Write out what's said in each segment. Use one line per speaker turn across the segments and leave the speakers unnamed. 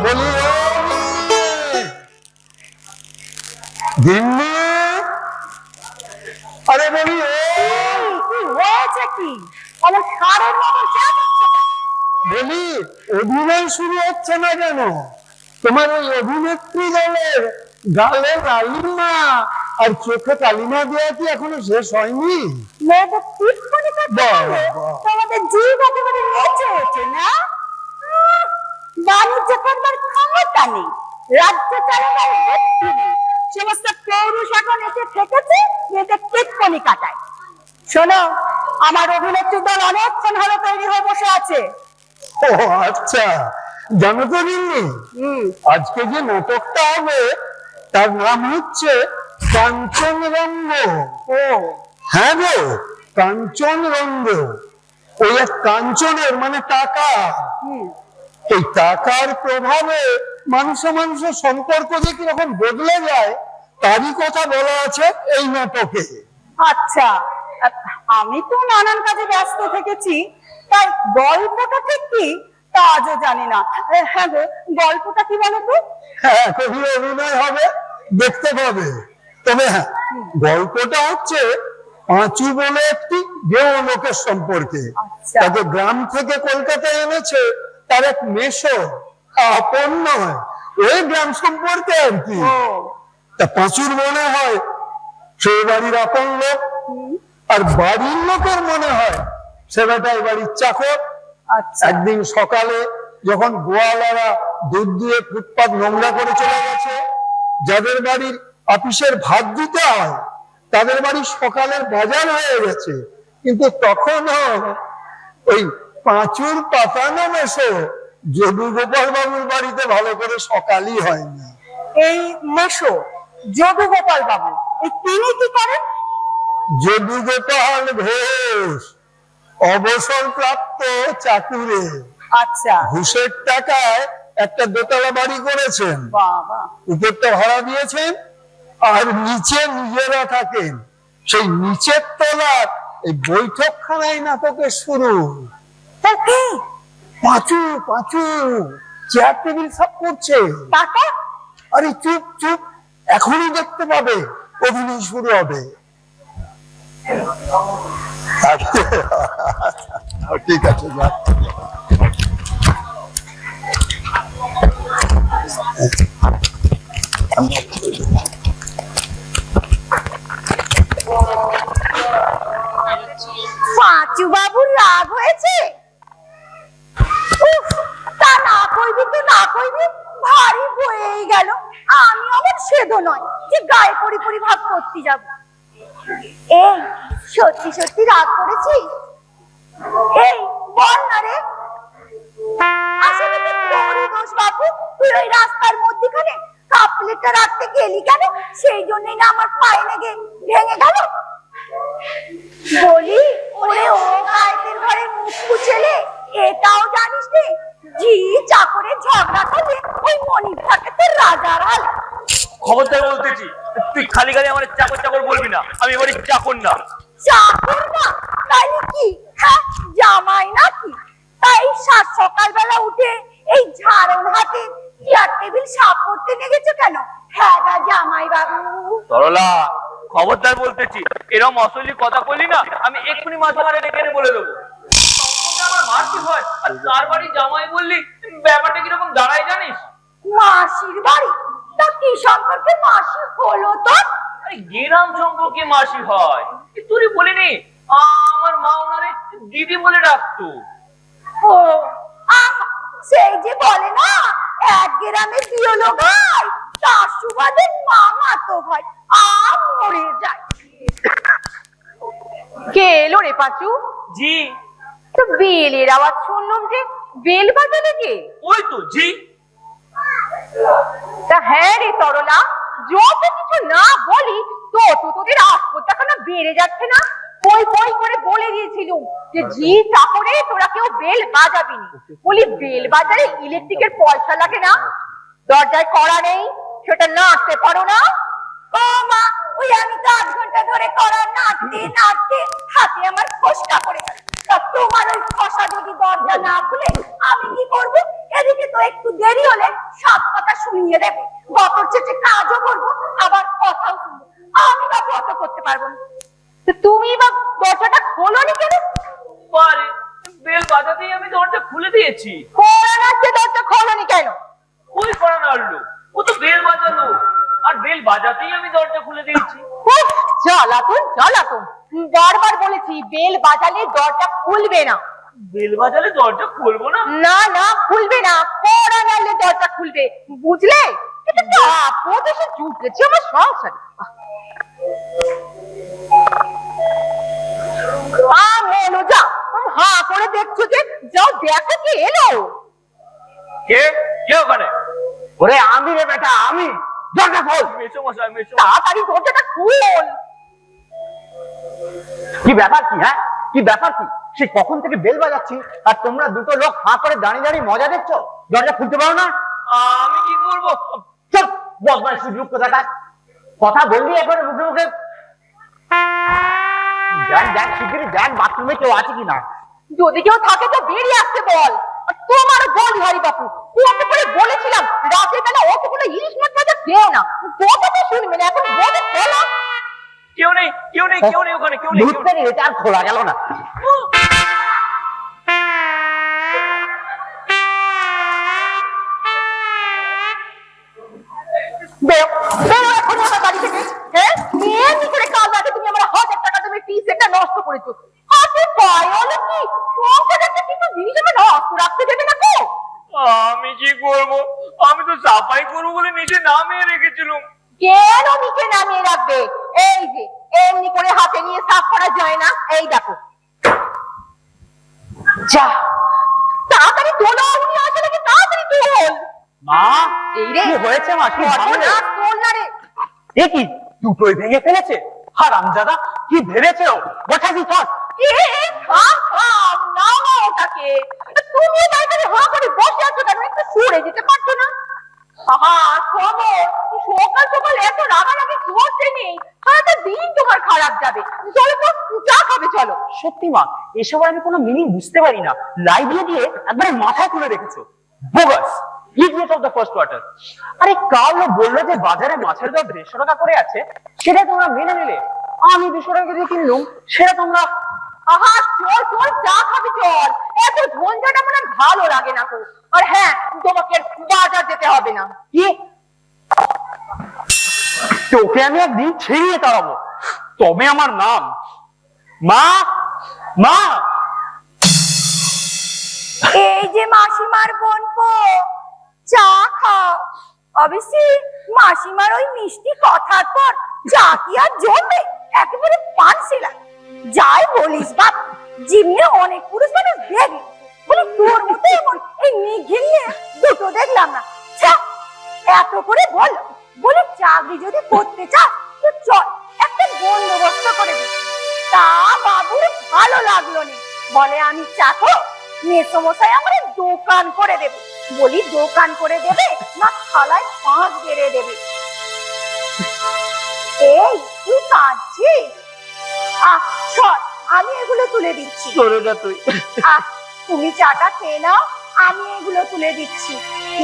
বলি দিল্লি, আরে বলি
কি হয়েছে কি? আমার সারের মতো
বলি অভিনয় শুরু হচ্ছে না কেন? তোমার ওই অভিনেত্রী দলের গালে লালিমা আর চোখে কালিমা দেওয়া কি এখনো শেষ হয়নি?
মেয়েদের টিপ্পনি করতে পারলে তোমাদের জীব একেবারে নেচে ওঠে না। বাণিজ্য করবার ক্ষমতা নেই, রাজ্য চালাবার বুদ্ধি নেই, সমস্ত পৌরুষ এখন এসে থেকেছে মেয়েদের টিপ্পনি কাটায়। শোনো, আমার অভিনেত্রী দল অনেকক্ষণ হলো তৈরি হয়ে বসে আছে।
ও আচ্ছা, জানো তো দিল্লি, আজকে যে নাটকটা হবে তার নাম হচ্ছে কাঞ্চনরঙ্গ।
ও
হ্যাঁ গো, কাঞ্চনরঙ্গ। ওই এক কাঞ্চনের মানে টাকা, এই টাকার প্রভাবে মানুষে মানুষের সম্পর্ক যে কিরকম বদলে যায় তারই কথা বলা আছে এই নাটকে।
আচ্ছা, আমি তো নানান কাজে ব্যস্ত থেকেছি, তাই গল্পটা ঠিক কি তা আজও জানি না। হ্যাঁ গো, গল্পটা কি বলো তো?
হ্যাঁ, কবি অভিনয় হবে, দেখতে পাবে। তবে হ্যাঁ, গল্পটা হচ্ছে পাঁচু বলে একটি গেও লোকের সম্পর্কে। তাকে গ্রাম থেকে কলকাতায় এনেছে তার এক মেশো, আপন নয়, ওই গ্রাম সম্পর্কে আর কি। তা পাঁচুর মনে হয় সে বাড়ির আপন লোক, আর বাড়ির লোকের মনে হয় সে বেটাই বাড়ির চাকর। একদিন সকালে যখন গোয়ালারা দুধ দিয়ে ফুটপাত নোংরা করে চলে গেছে, যাদের বাড়ির অফিসের ভাত দিতে হয় তাদের বাড়ি সকালের বাজার হয়ে গেছে, কিন্তু তখনও ওই পাঁচুর পাতানো মেশো যদু গোপাল বাবুর বাড়িতে ভালো করে সকালই হয়নি।
এই মেশো যদু গোপাল বাবু, তিনি কি করেন?
যদু গোপাল ঘোষ অবসরপ্রাপ্ত চাকুরে।
আচ্ছা,
ঘুষের টাকায় একটা দোতলা বাড়ি করেছেন,
বাবা,
উপরটা ভাড়া দিয়েছেন আর নিচে নিজেরা থাকেন। সেই নিচের তলার এই বৈঠকখানায় নাটকের শুরু। পাঁচু পাঁচু চেয়ার টেবিল সব করছে।
টাকা?
আরে চুপ চুপ, এখনই দেখতে পাবে অভিনয় শুরু হবে। ঠিক আছে, যা।
পাঁচু বাবুর রাগ হয়েছে? তা না কইবি তো না কইবি, ভারী বয়েই গেল। আমি আমার সেধ নয় যে গায়ে পরি পরি ভাব করতে যাব। এই সত্যি সত্যি রাগ করেছিস? এই বল না রে। আসলে কি তোরই দোষ বাবু, তুই ওই রাস্তার মধ্যখানে কাপ প্লেটটা রাখতে গেলি কেন? সেই জন্যই না আমার পায়ে লেগে ভেঙে গেল। বলি ওরে ও গায়ের ঘরে মুখ ছেলে, এটাও জানিস নে জি চাকরের ঝগড়া করলে ওই মনির থাকে তোর রাজার হাল।
খবরদার বলতেছি, তুই খালি খালি আমার চাকর চাকর বলবি না, আমি এবারে চাকর না।
চাকর না তাইলে কি? হ্যাঁ, জামাই নাকি? তাই সাত সকালবেলা উঠে এই ঝাড়ন হাতে চেয়ার টেবিল সাফ করতে নিয়ে গেছো কেন? হ্যাঁ গা জামাই বাবু।
সরলা, খবরদার বলতেছি, এরকম অসলি কথা বললি না আমি এক্ষুনি মাথা মারে রেখে বলে দেবো। আমার মাসি হয় আর তার বাড়ি জামাই বললি, ব্যাপারটা কিরকম দাঁড়ায় জানিস?
মাসির বাড়ি? তা কি সম্পর্কে মাসি হলো তো?
আরে গ্রাম সম্পর্কে মাসি হয়, তুই বলিনি আমার মা ওনারে দিদি বলে ডাকতো।
ও সেই যে বলে না এক গ্রামে দিয়লো ভাই, তার সুবাদে মামা তো ভাই মরে যায়। কে এলো রে পাঁচু?
জি।
তো বেলের আওয়াজ শুনলাম যে, বেল বাজালে কে?
ওই তো জি।
তা হ্যাঁ রে তরলা, যত কিছু না বলি তত তোদের আসপত্তাখানা বেড়ে যাচ্ছে না? কই কই করে বলে দিয়েছিল যে জি চাকরে তোরা কেউ বেল বাজাবি না। বলি বেল বাজারে ইলেকট্রিকের পয়সা লাগে না? দরজায় কড়া নেই, সেটা নাড়তে পারো না? ও মা, ওই আমি তো 8 ঘন্টা ধরে করা নাড়তে নাড়তে হাতে আমার ফসকা পড়ে গেল। তা তোমার ওই ফসা যদি দরজা না খুলে আমি কি করব? এদিকে তো একটু দেরি হলে সব কথা শুনিয়ে দেবে, বতর চেটে কাজও করবো, আবার কথাও শুনবো। আমি বা কত করতে পারবো না। তো তুমি বা দরজাটা খোলোনি কেন?
পারে বেল বাজাতেই আমি দরজা খুলে দিয়েছি।
কোন আছে দরজা খোলোনি কেন?
ওই করা নাড়লো, ও তো বেল বাজালো, আর বেল বাজাতেই আমি দরজা খুলে দিয়েছি।
উফ, জ্বালাতন জ্বালাতন। বারবার বলেছি বেল বাজালে দরজা খুলবে না।
বেল বাজালে দরজা খুলবো না?
না না, খুলবে না। পড়া নালে দরজা খুলবে, বুঝলে? এটা তো আপদ এসে জুটেছে আমার সংসারে। মনোজা, হা করে দেখছো যে? যাও দেখো কে এলো।
কে কে ওখানে?
ওরে আমি রে বেটা, আমি। দরজা খোল।
মেসো মশাই, মেসো।
তাড়াতাড়ি দরজাটা খুল।
কি ব্যাপার কি? হ্যাঁ, কি ব্যাপার কি? সে কখন থেকে বেল বাজাচ্ছি আর তোমরা দুটো লোক হাঁ করে দাঁড়িয়ে দাঁড়িয়ে মজা দেখছো? দরজা খুলতে পারো না?
আমি কি করবো?
চল, বদমাইশ সুযোগ কোথাকার। কথা বললি এখন মুখে মুখে। যান যান, শিগগিরই যান, বাথরুমে কেউ আছে কিনা।
যদি কেউ থাকে তো বেরিয়ে আসতে বল। আর তোমার বল হরি বাপু, ওকে করে বলেছিলাম রাতের বেলা অতগুলো ইলিশ মাছ ভাজা খেও না, কথা তো শুনবে না। এখন বলে ফেলো।
কেউ নেই, কেউ নেই, কেউ নেই ওখানে, কেউ নেই, কেউ নেই।
ভূতের এটা আর খোলা গেল না।
বেরো, বেরো এখনই আমার বাড়ি থেকে। হ্যাঁ, এমনি করে কাল রাতে তুমি আমার 1000 টাকা তুমি ফিস এটা নষ্ট করেছো। হাতে পায়ে হলো কি? সংসারে একটা কিছু জিনিস আমার নষ্ট রাখতে দেবে না তো?
আমি কি করব? আমি তো সাফাই করবো বলে নিচে নামিয়ে রেখেছিলাম।
কেন নিচে নামিয়ে রাখবে? এই যে এমনি করে হাতে নিয়ে সাফ করা যায় না? এই দেখো। যা, তাড়াতাড়ি তোলো, উনি আসলে কি? তাড়াতাড়ি তোল।
মা,
এই রে,
কি হয়েছে মা? কি ভালো রে?
তোল না রে।
এ কি, দুটোই ভেঙে ফেলেছে? হারামজাদা, কি ভেবেছে ও? গোছাবি চল।
থাম থাম, নাও ওটাকে। তুমি তাড়াতাড়ি হা করে বসে আছো কেন? একটু সরে যেতে পারছো না? শোনো, সকাল সকাল এত রাগারাগি করতে নেই, সারাটা দিন তোমার খারাপ যাবে। চলো তো, চা খাবে চলো।
সত্যি মা, এসব আমি কোনো মিনিং বুঝতে পারি না। লাই দিয়ে একবারে মাথায় তুলে রেখেছো। Bogus, idiot of the first quarter. আরে কাল ও বললো যে বাজারে মাছের দাম 150 টাকা করে আছে, সেটা তোমরা মেনে নিলে। আমি 200 টাকা দিয়ে কিনলাম, সেটা তোমরা।
চল চল, চা খাবি চল। এত ঝঞ্ঝাট আমার আর ভালো লাগে না তো। আর হ্যাঁ, তোমাকে বাজার যেতে হবে না।
কি? তোকে আমি একদিন ছিঁড়িয়ে তাড়াবো, তবে আমার নাম। মা, মা।
এই যে মাসিমার বোনপো, চা খাও। অবশ্যই মাসিমার ওই মিষ্টি কথার পর চা কি আর জমবে? একেবারে পানসিলা। যাই বলিস বাপ, জীবনে অনেক পুরুষ মানুষ দেখি, বলে তোর মতো এমন এই নিঘিন্নে দুটো দেখলাম না। ছ্যা, এত করে বলো, বলে চাকরি যদি করতে চাস তো চল, একটা বন্দোবস্ত করে দিই। তা বাবুর ভালো লাগলো না, বলে আমি চাকর, মেসমশাই আমার দোকান করে দেবে। বলি দোকান করে দেবে না থালায় 5 বেড়ে দেবে? এই তুই কাঁদছিস? চল, আমি এগুলো তুলে দিচ্ছি।
চলে যা তুই।
তুমি চাটা খেয়ে নাও, আমি এগুলো তুলে দিচ্ছি।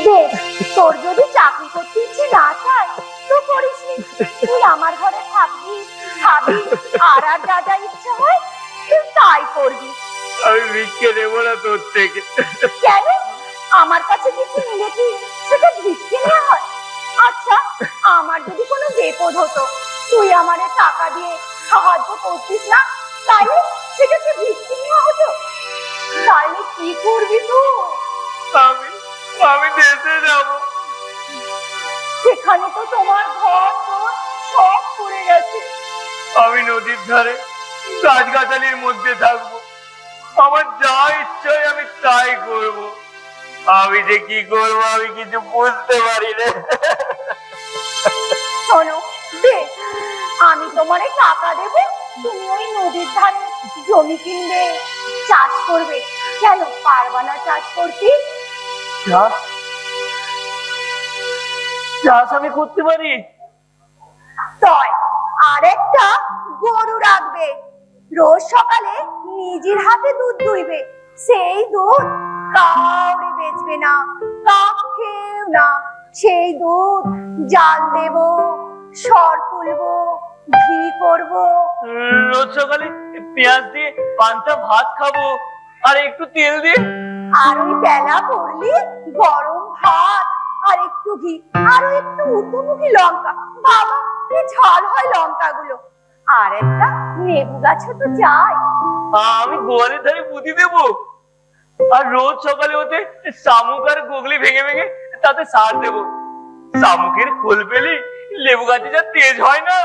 দেখ, তোর যদি চাকরি করতে ইচ্ছে না চায় তো করিস নি। তুই আমার ঘরে থাকবি, খাবি, আর আর যা যা ইচ্ছা হয় তুই তাই করবি।
আমি ভিক্ষে নেবো না তোর থেকে।
কেন? আমার কাছে কিছু নিলে কি সেটা ভিক্ষে নেওয়া হয়? আচ্ছা, আমার যদি কোনো বিপদ হতো, তুই আমারে টাকা দিয়ে সাহায্য করতিস না, তাইলে সেটা কি ভিক্ষে নেওয়া হতো? তাইলে কি করবি তুই?
আমি দেশে যাব।
সেখানে তো তোমার ঘর দোর সব পড়ে গেছে।
আমি নদীর ধারে গাছগাছালির মধ্যে থাকবো, আমার যা ইচ্ছা হয় আমি তাই করব। আমি যে কি করবো আমি কিছু বুঝতে পারি না।
শোনো, দে, আমি তোমারে টাকা দেবো, তুমি ওই নদীর ধারে জমি কিনবে, চাষ করবে। কেন পারবা না চাষ করতে?
চাষ আমি করতে পারি।
রোজ সকালে নিজের হাতে দুধ দুইবে, সেই দুধ কাউরে বেচবে না, কাউকেও না। সেই দুধ জাল দেব, সর তুলবো, ঘি করবো।
রোজ সকালে পেঁয়াজ দিয়ে পান্তা ভাত খাবো, আর একটু তেল দিয়ে।
আর ওই বেলা পড়লি গরম ভাত আর একটু ঘি, আরো একটু উঠোমুখী লঙ্কা। বাবা কি ঝাল হয় লঙ্কাগুলো। আর একটা লেবু গাছও তো চাই।
আমি গোয়ালের ধারে পুঁতি দেবো, আর রোজ সকালে ওতে শামুক আর গুগলি ভেঙে ভেঙে তাতে সার দেবো। শামুকের খোল পেলি লেবু গাছে যা তেজ হয় না।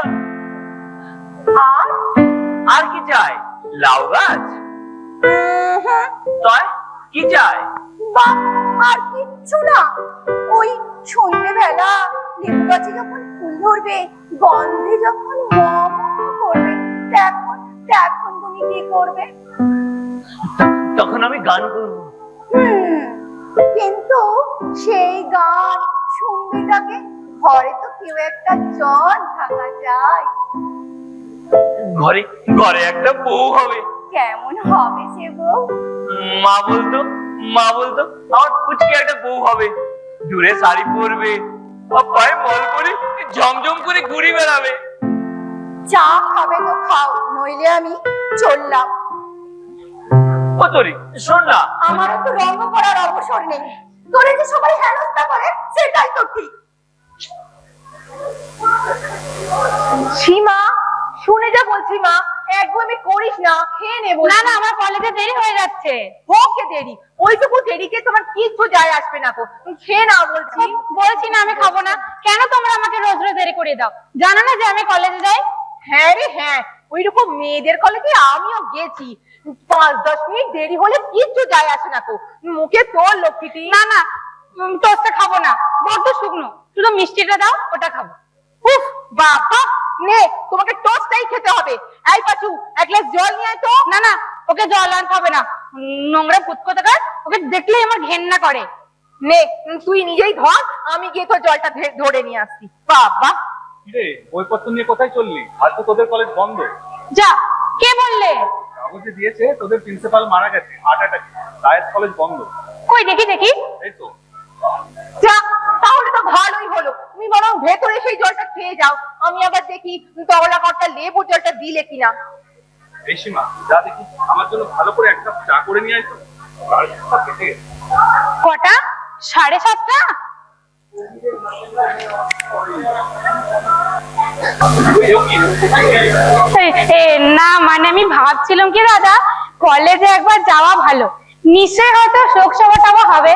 আর
আর কি চাই? লাউ গাছ? তাই কি চাই?
বা আর কিচ্ছু না। ওই সন্ধ্যেবেলা লেবু গাছে যখন ফুল ধরবে, গন্ধে যখন ম ম করবে, তখন তখন তুমি কি করবে?
তখন আমি গান করবো।
কিন্তু সেই গান শুনবে তাকে, ঘরে তো কেউ একটা জন থাকা যায়।
ঘরে ঘরে একটা বউ হবে।
কেমন হবে সে বউ?
মা বলতো আমার কুচকে একটা বউ হবে, দূরে শাড়ি পরবে, আর পায়ে মল করে ঝমঝম করে ঘুরে বেড়াবে।
চা খাবে তো খাও, নইলে আমি চললাম।
ও তোরি শোন না,
আমারও তো রঙ করার অবসর নেই। তোরে যে সবাই হেনস্থা করে সেটাই তো ঠিক। সীমা, শুনে যা বলছি মা, একদমই করিস না, খেয়ে নে। না না, আমার কলেজে দেরি হয়ে যাচ্ছে। ওকে দেরি, ওইটুকু দেরিতে তোমার কিছু যায় আসবে না। খেয়ে নাও বলছি।
বলছি না আমি খাবো না। কেন তোমরা আমাকে রোজ রোজ দেরি করে দাও? জানো না যে আমি কলেজে যাই?
হ্যাঁ রে হ্যাঁ, ওইরকম মেয়েদের কলেজে আমিও গেছি। 5-10 মিনিট দেরি হলে কিচ্ছু যায় আসে না। মুখে তোর লক্ষ্মীটি।
না না, টোস্টটা খাবো না, বড্ড শুকনো। শুধু মিষ্টিটা দাও, ওটা খাবো।
উফ বাবা, নে তোমাকে টোস্টটাই খেতে হবে। এই পাচু, এক গ্লাস জল নিয়ে আয় তো।
না না, ওকে জল আনতে হবে না। নোংরা পুতকোথাকার, ওকে দেখলেই আমার ঘেন্না করে।
নে তুই নিজেই ধর, আমি গিয়ে তো জলটা ধরে নিয়ে আসছি। বাবা
কিরে, বইপত্র নিয়ে কোথায় চললি? আজ তো তোদের কলেজ বন্ধ।
যা, কে বললে?
কাগজে দিয়েছে তোদের প্রিন্সিপাল মারা গেছে হার্ট অ্যাটাকে, তাই কলেজ বন্ধ।
কই দেখি দেখি।
এই তো।
যা, তাহলে তো ভালোই হলো। তুমি বরং ভেতরে সেই জলটা খেয়ে যাও, আমি আবার দেখি তবলা কর্তা লেবু জলটা দিলে কিনা।
এই সীমা, যা দেখি আমার জন্য ভালো করে একটা চা করে নিয়ে আয় তো। কেটে গেছে।
কটা? 7:30? না মানে আমি ভাবছিলাম কি দাদা, কলেজে একবার যাওয়া ভালো। নিশ্চয়ই হয়তো শোক সভা হবে,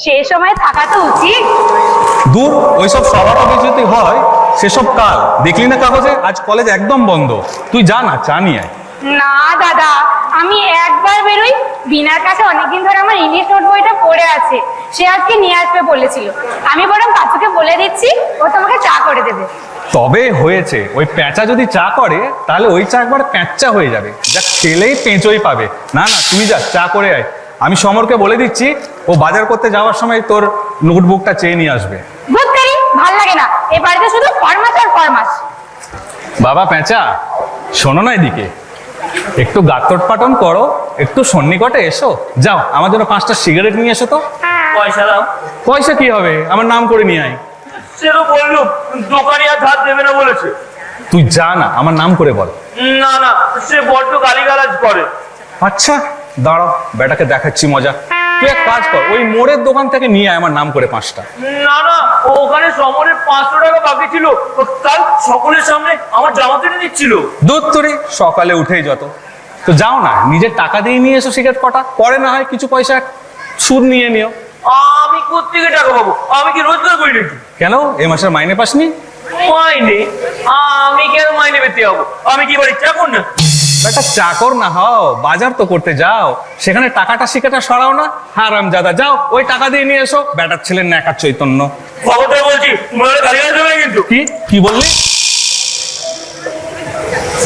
সেই সময় থাকা তো উচিত।
দূর, ওইসব সভা টভা যদি হয় সেসব কাল। দেখলি না কাগজে আজ কলেজ একদম বন্ধ। তুই যা না, চা নিয়ে আয়।
না দাদা, আমি একবার বেরোই। বিনার কাছে অনেকদিন ধরে আমার ইংলিশ নোট বইটা পড়ে আছে, সে আজকে নিয়ে আসবে বলেছিল। আমি বরং কাকুকে বলে দিচ্ছি, ও তোমাকে চা করে দেবে।
তবে হয়েছে, ওই প্যাঁচা যদি চা করে তাহলে ওই চা একবার প্যাঁচা হয়ে যাবে, যা খেলেই পেঁচোই পাবে। না না, তুই যা, চা করে আয়। আমি সমরকে বলে দিচ্ছি, ও বাজার করতে যাওয়ার সময় তোর নোটবুকটা চেয়ে নিয়ে আসবে।
বুঝতেই ভাল লাগে না, এ বাড়িতে শুধু ফরমাস আর ফরমাস।
বাবা পেঁচা, শোনো না এদিকে, একটু গাত্তট পাটন করো, একটু সন্নিকটে এসো। যাও, আমার জন্য 5টা সিগারেট নিয়ে এসো তো।
পয়সা দাও।
পয়সা কি হবে, আমার নাম করে নিয়ে আয়।
সে তো বললো দোকানি আর ধার দেবে না বলেছে।
তুই যা না, আমার নাম করে বল।
না না, সে বড্ড গালিগালাজ করে।
আচ্ছা দাঁড়াও, বেটাকে দেখাচ্ছি মজা। তুই এক কাজ কর, ওই মোড়ের দোকান থেকে নিয়ে আয় আমার নাম করে 5টা।
না না, ওখানে সমরের 500 টাকা বাকি ছিল, কাল সকলের সামনে আমার জামা তুলে দিচ্ছিল।
দুধ তুরি সকালে উঠেই যত। তো যাও না, নিজের টাকা দিয়ে নিয়ে এসো সিগারেট কটা, পরে না হয় কিছু পয়সা সুদ নিয়ে নিও।
আমি কোত্থেকে টাকা পাবো? আমি কি রোজগার করি নাকি?
কেন, এ মাসের মাইনে পাসনি?
মাইনে? আমি কেন মাইনে পেতে যাবো? আমি কি বাড়ি চাকর না?
বেটা চাকর না হও, বাজার তো করতে যাও, সেখানে টাকাটা শিকাটা সরাও না। হারামজাদা, যাও ওই টাকা দিয়ে নিয়ে এসো। বেটার ছেলের ন্যাকার চৈতন্য।
খবরদার বলছি, তোমার গালিগালাজ দেবে কিন্তু।
কি বললি?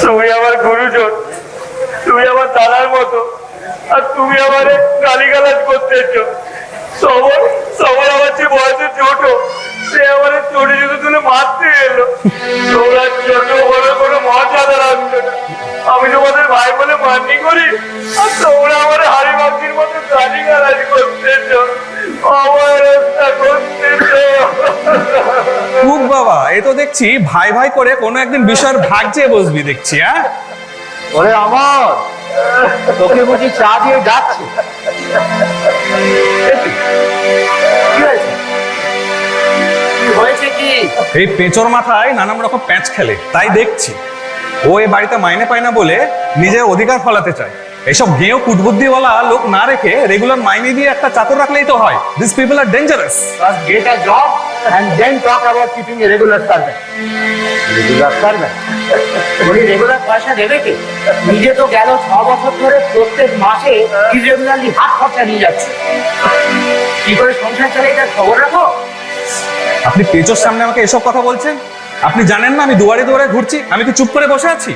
তুমি আমার গুরুজন, তুমি আমার দাদার মতো, আর তুমি আমার গালিগালাজ করতেছো। সবার আমার যে বয়সে ছোট, সে আমার চড়ে জুতো তুলে মারতে এলো। তোমরা ছোট বড় কোনো মর্যাদা রাখছো না। আমি তোমাদের ভাই বলে গালিগালাজ করতেছ, অবহেলা করতেছ।
খুব বাবা, এ তো দেখছি ভাই ভাই করে কোনো একদিন বিষয়ের ভাগ চেয়ে বসবি দেখছি। হ্যাঁ
ওরে আমার, তোকে বুঝি চা দিয়ে যাচ্ছি? হয়েছে কি?
এই পেঁচোর মাথায় নানান রকম প্যাঁচ খেলে, তাই দেখছি ও এই বাড়িতে মাইনে পায় না বলে নিজের অধিকার ফলাতে চায়। এইসব গেঁয়ো কুটবুদ্ধিওয়ালা লোক না রেখে রেগুলার মাইনে দিয়ে একটা চাকর রাখলেই তো হয়। This people are dangerous.
First get a job and then talk about keeping a regular servant. Regular servant? উনি রেগুলার পয়সা দেবে কে? নিজে তো গেল 6 বছর ধরে প্রত্যেক মাসে ইরেগুলারলি হাত খরচা নিয়ে যাচ্ছে। কি করে সংসার চালাই তার খবর রাখো?
আপনি পেঁচোর সামনে আমাকে এসব কথা বলছেন? আপনি জানেন না আমি দুয়ারে দুয়ারে ঘুরছি? আমি কি চুপ করে বসে আছি?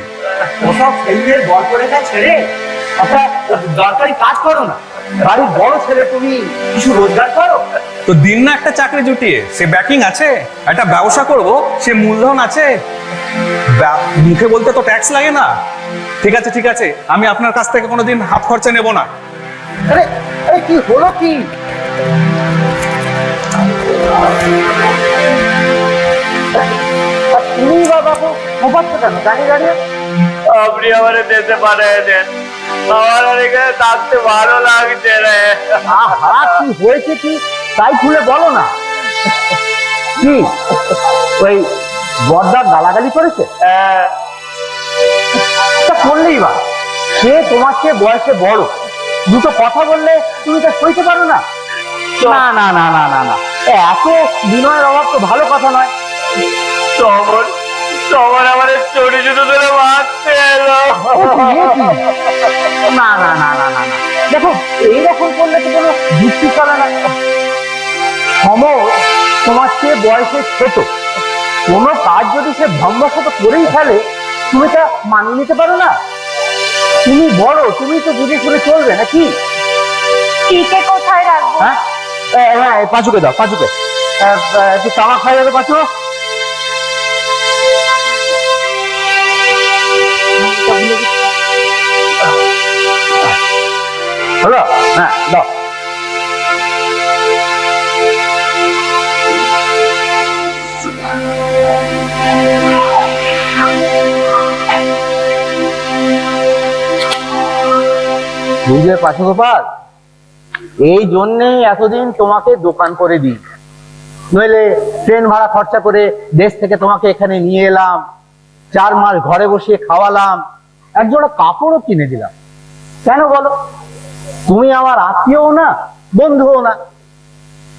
ওসব ছেলেদের গল্প রেখা ছেড়ে একটা দরকারি কাজ করো না। বাড়ির বড় ছেলে, তুমি কিছু রোজগার করো।
তো দিন না একটা চাকরি জুটিয়ে, সে ব্যাকিং আছে, একটা ব্যবসা করব, সে মূলধন আছে। মুখে বলতে তো ট্যাক্স লাগে না। ঠিক আছে ঠিক আছে, আমি আপনার কাছ থেকে কোনোদিন হাত খরচা নেব না।
আরে আরে কি হলো কি? তুমি বা বাবু মোবাইলটা কেন দাঁড়িয়ে দাঁড়িয়ে?
আপনি আমার যেতে পারেন, আমার আর এখানে থাকতে ভালো লাগছে রে।
আহা, কি হয়েছে কি তাই খুলে বলো না। কি ওই বড়দা গালাগালি করেছে? তা করলেই বা, সে তোমার চেয়ে বয়সে বড়, দুটো কথা বললে তুমি তা সইতে পারো না? না না না না না না, এত বিনয়ের অভাব তো ভালো কথা নয়।
তখন তখন আমার চড়ি জুতো ধরে মারতে এলো।
না না না না না না, দেখো এইরকম করলে তো কোনো যুক্তি চলে না। তোমার চেয়ে বয়সে ছোট, কোনো কাজ যদি সে ভ্রম্বশত করেই ফেলে তুমি তা মানিয়ে নিতে পারো না? তুমি বড়, তুমি তো বুঝে শুনে চলবে নাকি?
টিকে কোথায় রাখবো?
হ্যাঁ হ্যাঁ, পাঁচুকে দাও, পাঁচুকে একটু তামাক খাই যাবে। পাঁচু, হলো? হ্যাঁ দাও। বুঝলে পাঁচু গোপাল, এই জন্যেই এতদিন তোমাকে দোকান করে দিই, নইলে ট্রেন ভাড়া খরচা করে দেশ থেকে তোমাকে এখানে নিয়ে এলাম, 4 মাস ঘরে বসিয়ে খাওয়ালাম, একজোড়া কাপড়ও কিনে দিলাম। কেন বলো? তুমি আমার আত্মীয়ও না, বন্ধুও না।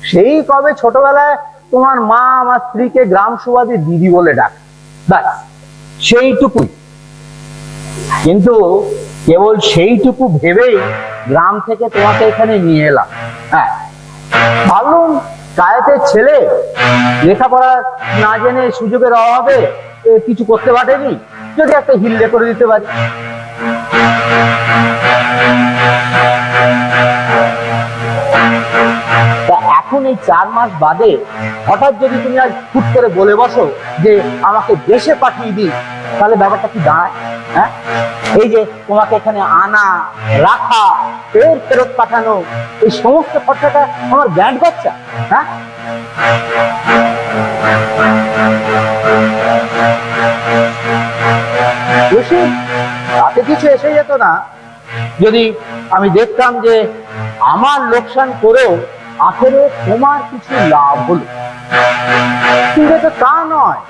সেই কবে ছোটবেলায় তোমার মা আমার স্ত্রীকে গ্রাম সুবাদী দিদি বলে ডাক, ব্যাস সেইটুকুই। কিন্তু কেবল সেইটুকু ভেবেই গ্রাম থেকে তোমাকে এখানে নিয়ে এলাম। হ্যাঁ, ভাবলুম কায়েতের ছেলে, লেখাপড়া না জেনে সুযোগের অভাবে কিছু করতে পারেনি, যদি একটা হিল্লে করে দিতে পারি। এখন এই 4 মাস বাদে হঠাৎ যদি তুমি আজ হুট করে বলে বসো যে আমাকে দেশে পাঠিয়ে দিই, তাহলে ব্যাপারটা কি দাঁড়ায়? হ্যাঁ, এই যে তোমাকে এখানে আনা, রাখা, ফেরত পাঠানো, এই সমস্ত খরচাটা আমার ব্যান্ড বাচ্চা। হ্যাঁ, তাতে কিছু এসে যেত না যদি আমি দেখতাম যে আমার লোকসান করেও আখেরে তোমার কিছু লাভ হলো। কিন্তু তো তা নয়,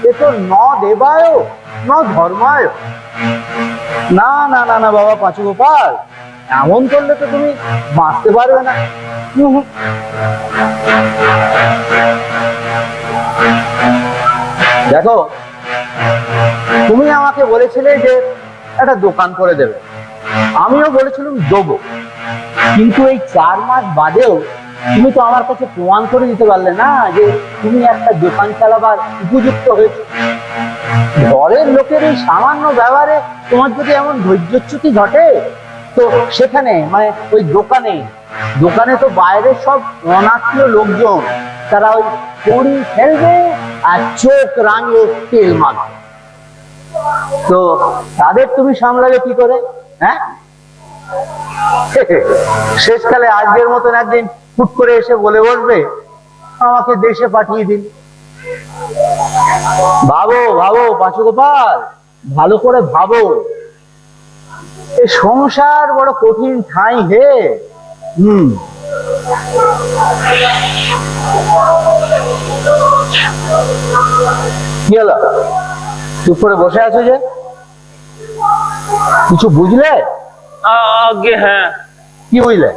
এ তো ন দেবায় ন ধর্মায়। না না না না বাবা পাঁচু গোপাল, এমন করলে তো তুমি বাঁচতে পারবে না। দেখো, তুমি আমাকে বলেছিলে যে একটা দোকান করে দেবে, আমিও বলেছিলাম দেবো, কিন্তু এই 4 মাস বাদেও তুমি তো আমার কাছে প্রমাণ করে দিতে পারলে না যে তুমি একটা দোকান চালাবার উপযুক্ত হয়েছে। ঘরের লোকের এই সামান্য ব্যবহারে তোমার যদি এমন ধৈর্যচ্যুতি ঘটে, তো সেখানে মানে ওই দোকানে তো বাইরের সব অনাত্মীয় লোকজন, তারা ওই পড়ি ফেলবে আর চোখ রাঙে তেল মাখবে। তো তাদের তুমি সামলাবে কি করে? হ্যাঁ,
শেষকালে আজকের মতন একদিন হুট করে এসে বলে বসবে আমাকে দেশে পাঠিয়ে দিন। ভাবো ভাবো পাঁচু গোপাল, ভালো করে ভাবো। এ সংসার বড় কঠিন ঠাঁই হে। কি হলো, চুপ করে বসে আছো যে? কিছু বুঝলে?
আগে হ্যাঁ।
কি বুঝলে?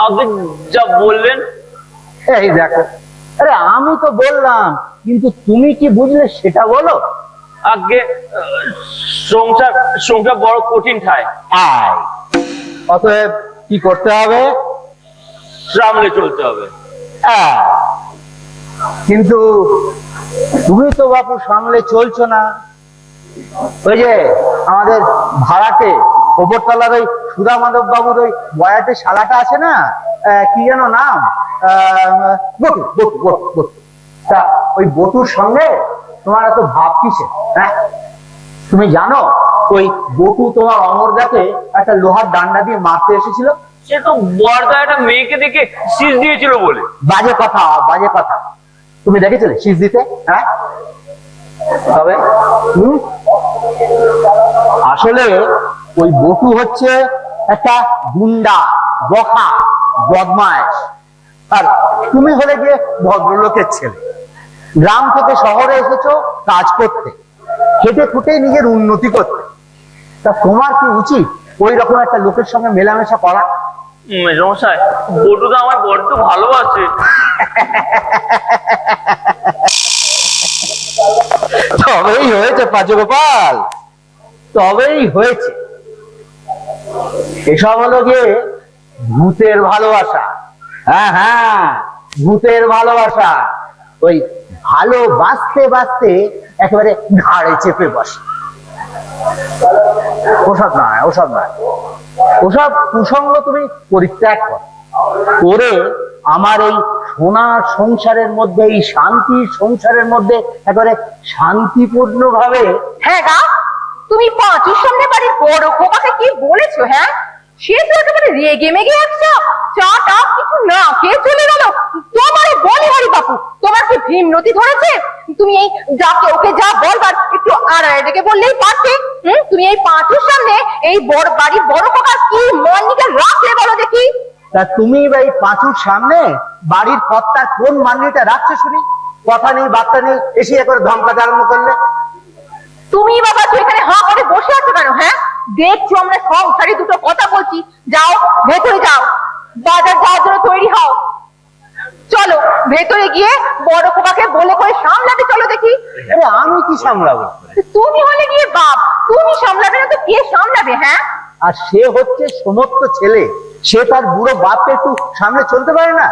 আগে যা বললেন।
এই দেখো, আরে আমি তো বললাম, কিন্তু তুমি কি বুঝলে সেটা বলো।
আগে সংসার সংসার বড় কঠিন ঠাই।
অতএব কি করতে হবে?
সামলে চলতে হবে।
কিন্তু তুমি তো বাপু সামলে চলছো না। ওই যে আমাদের ভাড়াটে ওপরতলার ওই সুধা মাধব বাবুর ওই বয়াটে শালাটা আছে না, কি যেন নাম, বটু বটু বটু বটু। তা ওই বটুর সঙ্গে তোমার এত ভাব কিসে? হ্যাঁ, তুমি জানো ওই বটু তোমার অমরদাকে একটা লোহার ডান্ডা দিয়ে মারতে এসেছিল।
সে তো বর্দা একটা মেয়েকে দেখে শীষ দিয়েছিল বলে।
বাজে কথা, বাজে কথা। তুমি দেখেছিলে শীষ দিতে? হ্যাঁ, তবে আসলে ওই বটু হচ্ছে একটা গুন্ডা, বখা, বদমাইশ। আর তুমি হলে গিয়ে ভদ্রলোকের ছেলে, গ্রাম থেকে শহরে এসেছো কাজ করতে, খেটে খুঁটে নিজের উন্নতি করতে। তা তোমার কি উচিত ওই রকম একটা লোকের সঙ্গে মেলামেশা করা?
মেজমশাই, বটু তো আমার বড্ড ভালোবাসে।
তবেই হয়েছে পাঁচু গোপাল, তবেই হয়েছে। এসব হলো গিয়ে ভূতের ভালোবাসা। হ্যাঁ হ্যাঁ, ভূতের ভালোবাসা। ওই ভালোবাসতে বাসতে একেবারে ঘাড়ে চেপে বসে। ওসব নয়, ওসব নয়, ওসব কুসঙ্গ তুমি পরিত্যাগ করে আমার এই সোনার সংসারের মধ্যে, এই শান্তির সংসারের মধ্যে একেবারে শান্তিপূর্ণ ভাবে।
হ্যাঁ গা, তুমি পাঁচুর সামনে বাড়ির বড় খোকাকে কি বলেছো? হ্যাঁ, সে তো একেবারে রেগে মেগে একটা চাটা কিছু না খেয়ে চলে গেল। তোমারে বলি হরি বাপু, তোমার কি ভীমনতি ধরেছে? তুমি এই যাকে ওকে যা বলবার একটু আড়ায় ডেকে বললেই পারতে। তুমি এই পাঁচুর সামনে এই বড় বাড়ির বড় খোকা কি মননিকে রাখলে বলো দেখি?
তা তুমি বা এই পাঁচুর সামনে বাড়ির কর্তার কোন মান্যটা রাখছো শুনি? কথা নেই, বার্তা নেই, এসে একবার ধমকাতে আরম্ভ করলে।
তুমি বাবা তুই এখানে হাঁ করে বসে আছো কেন? হ্যাঁ, দেখছো আমরা সংসারে দুটো কথা বলছি। যাও ভেতরে যাও, বাজার যাওয়ার জন্য তৈরি হও। চলো ভেতরে গিয়ে বড় খোকাকে বলে করে সামলাতে চলো দেখি।
আরে আমি কি সামলাবো?
তুমি হলে গিয়ে বাপ, তুমি সামলাবে না তো কে সামলাবে? হ্যাঁ,
আর সে হচ্ছে সমস্ত ছেলে, সে তার বুড়ো বাপকে একটু সামনে চলতে পারে না?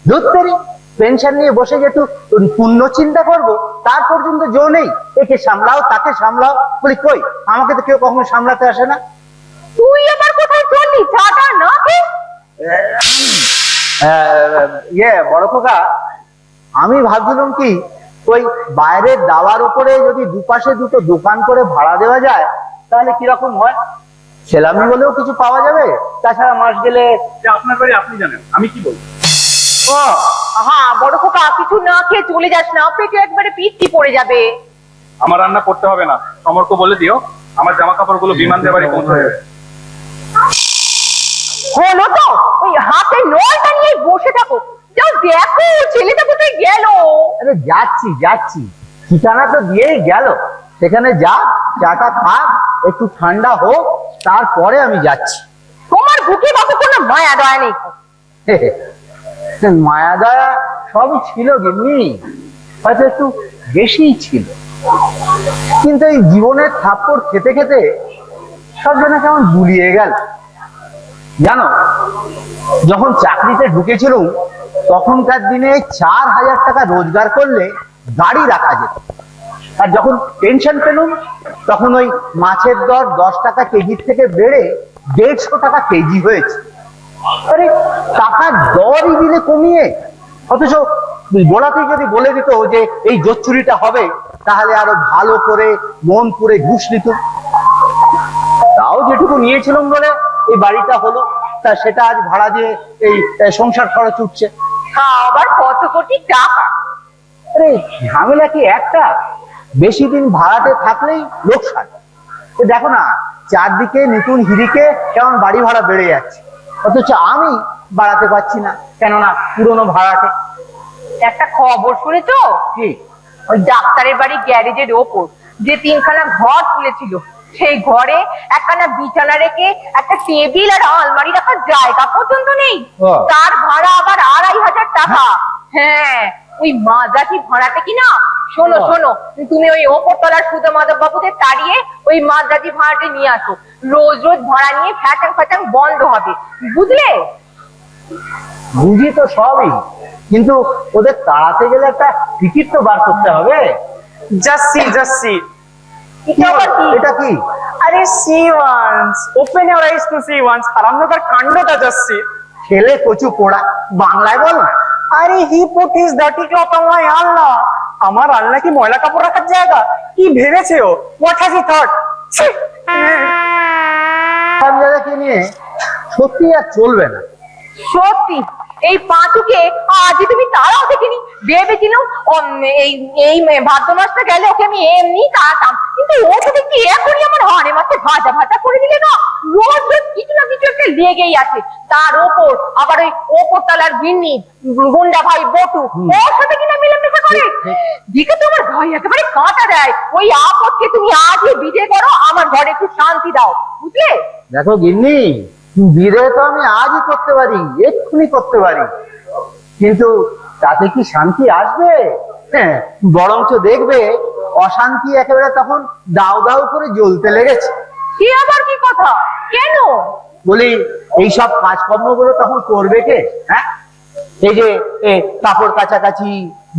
ধুত্তেরি, পেনশন নিয়ে বসে যে একটু পুণ্য চিন্তা করবো তার পর্যন্ত জো নেই। একে সামলাও, তাকে সামলাও, বলি কই, আমাকে তো কেউ কখনো সামলাতে আসে না।
তুই আবার কোথায় চললি? চাটা না খেয়ে?
বড় খোকা, আমি ভাবছিলাম কি ওই বাইরের দাওয়ার উপরে যদি দুপাশে দুটো দোকান করে ভাড়া দেওয়া যায় তাহলে কিরকম হয়? সেলামি বলেও কিছু পাওয়া যাবে, তাছাড়া মাস গেলে।
আপনার বাড়ি আপনি জানেন, আমি কি বলবো?
ও হ্যাঁ, বড় খোকা কিছু না খেয়ে চলে যাস না, পেটে একবারে পিচ্ছি পড়ে যাবে।
আমার রান্না করতে হবে না, সমরকে বলে দিও আমার জামা কাপড় গুলো বিমান দিয়ে বাড়ি পৌঁছে দেবে।
হলো তো, ওই হাতে নলটা নিয়ে বসে থাকো। যাও দেখো ছেলেটা কোথায় গেল।
আরে যাচ্ছি যাচ্ছি, ঠিকানা তো দিয়েই গেল, সেখানে যা, চাটা থাক, একটু ঠান্ডা হোক, তারপরে আমি যাচ্ছি।
তোমার বুকে বাবু কোনো মায়া দয়া নেই।
মায়া দয়া সবই ছিল গিন্নি, হয়তো একটু বেশি ছিল, কিন্তু এই জীবনের থাপ্পড় খেতে খেতে সব যেন কেমন গুলিয়ে গেল। জানো, যখন চাকরিতে ঢুকেছিলাম তখনকার দিনে 4000 টাকা রোজগার করলে গাড়ি রাখা যেত। আর যখন পেনশন পেলাম তখন ওই মাছের দর 10 টাকা কেজির থেকে বেড়ে 150 টাকা কেজি হয়েছে। আরে টাকার দরই দিলে কমিয়ে, অথচ গোড়াতেই যদি বলে দিত যে এই জোচ্চুরিটা হবে তাহলে আরো ভালো করে মন পুরে ঘুষ নিত। তাও যেটুকু নিয়েছিলাম বলে এই বাড়িটা হলো, তা সেটা আজ ভাড়া দিয়ে এই সংসার খরচ উঠছে।
আবার কত কোটি টাকা।
আরে ঝামেলা কি একটা, বেশি দিন ভাড়াতে থাকলেই লোকসান। দেখো না চারদিকে নতুন হিরিকে কেমন বাড়ি ভাড়া বেড়ে যাচ্ছে, অথচ আমি বাড়াতে পারছি না, কেননা পুরনো ভাড়াতে।
একটা খবর শুনেছো?
কি?
ওই ডাক্তারের বাড়ি গ্যারেজের ওপর যে 3খানা ঘর তুলেছিল, সেই ঘরে একখানা বিছানা রেখে একটা টেবিল আর আলমারি রাখার জায়গা পর্যন্ত নেই।
ও।
তার ভাড়া আবার 2500 টাকা। হ্যাঁ, ওই মাঝাকি ভাড়াটা কি না। শোনো
ও।
শোনো, তুমি ওই ওপর তলার সুধা মাধব বাবুদের তাড়িয়ে ওই মাঝাকি ভাড়াটা নিয়ে আসো। রোজ রোজ ভাড়া নিয়ে ফ্যাটাং ফ্যাটাং বন্ধ হবে, বুঝলে?
বুঝি তো সবই, কিন্তু ওদের তাড়াতে গেলে একটা টিকিট তো বার করতে হবে।
জাস্সি
এটা আবার কি?
এটা কি?
আরে see once, open your eyes to see once. হারামজাদার কাণ্ডটা জাস্সি।
ছেলে কচু পোড়া, বাংলায় বল না।
আরে he put his dirty cloth on my আলনা। আমার আলনা কি ময়লা কাপড় রাখার জায়গা? কি ভেবেছে ও? What has he thought?
বাংলাদেশকে নিয়ে সত্যি আর চলবে না।
সত্যি এই পাঁচুকে আজ তুমি তারাও দেখিনি। ভেবেছিলাম এই এই ভাদ্র মাসটা গেলে ওকে আমি এমনি তাড়াতাম, কিন্তু ও তো দেখি এখনই আমার হাড়ে মাথে ভাজা ভাজা করে দিলে না। রোজ রোজ কিছু না কিছু একটা লেগেই আছে। তার ওপর আবার ওই ওপর তলার গিন্নি গুন্ডা ভাই বটু, ওর সাথে কিনা মিলেমিশে করে। দিকে তো আমার ভয় একেবারে কাঁটা দেয়। ওই আপদকে তুমি আজই বিদে করো, আমার ঘরে একটু শান্তি দাও, বুঝলে?
দেখো গিন্নি, বিয়ে তো আমি আজই করতে পারি, এক্ষুনি করতে পারি, কিন্তু তাতে কি শান্তি আসবে? হ্যাঁ, বরঞ্চ দেখবে অশান্তি একেবারে তখন দাউ দাউ করে জ্বলতে লেগেছে।
কি আবার কি কথা? কেন?
বলি এইসব কাজকর্মগুলো তখন করবে কে? হ্যাঁ, এই যে কাপড় কাছাকাছি,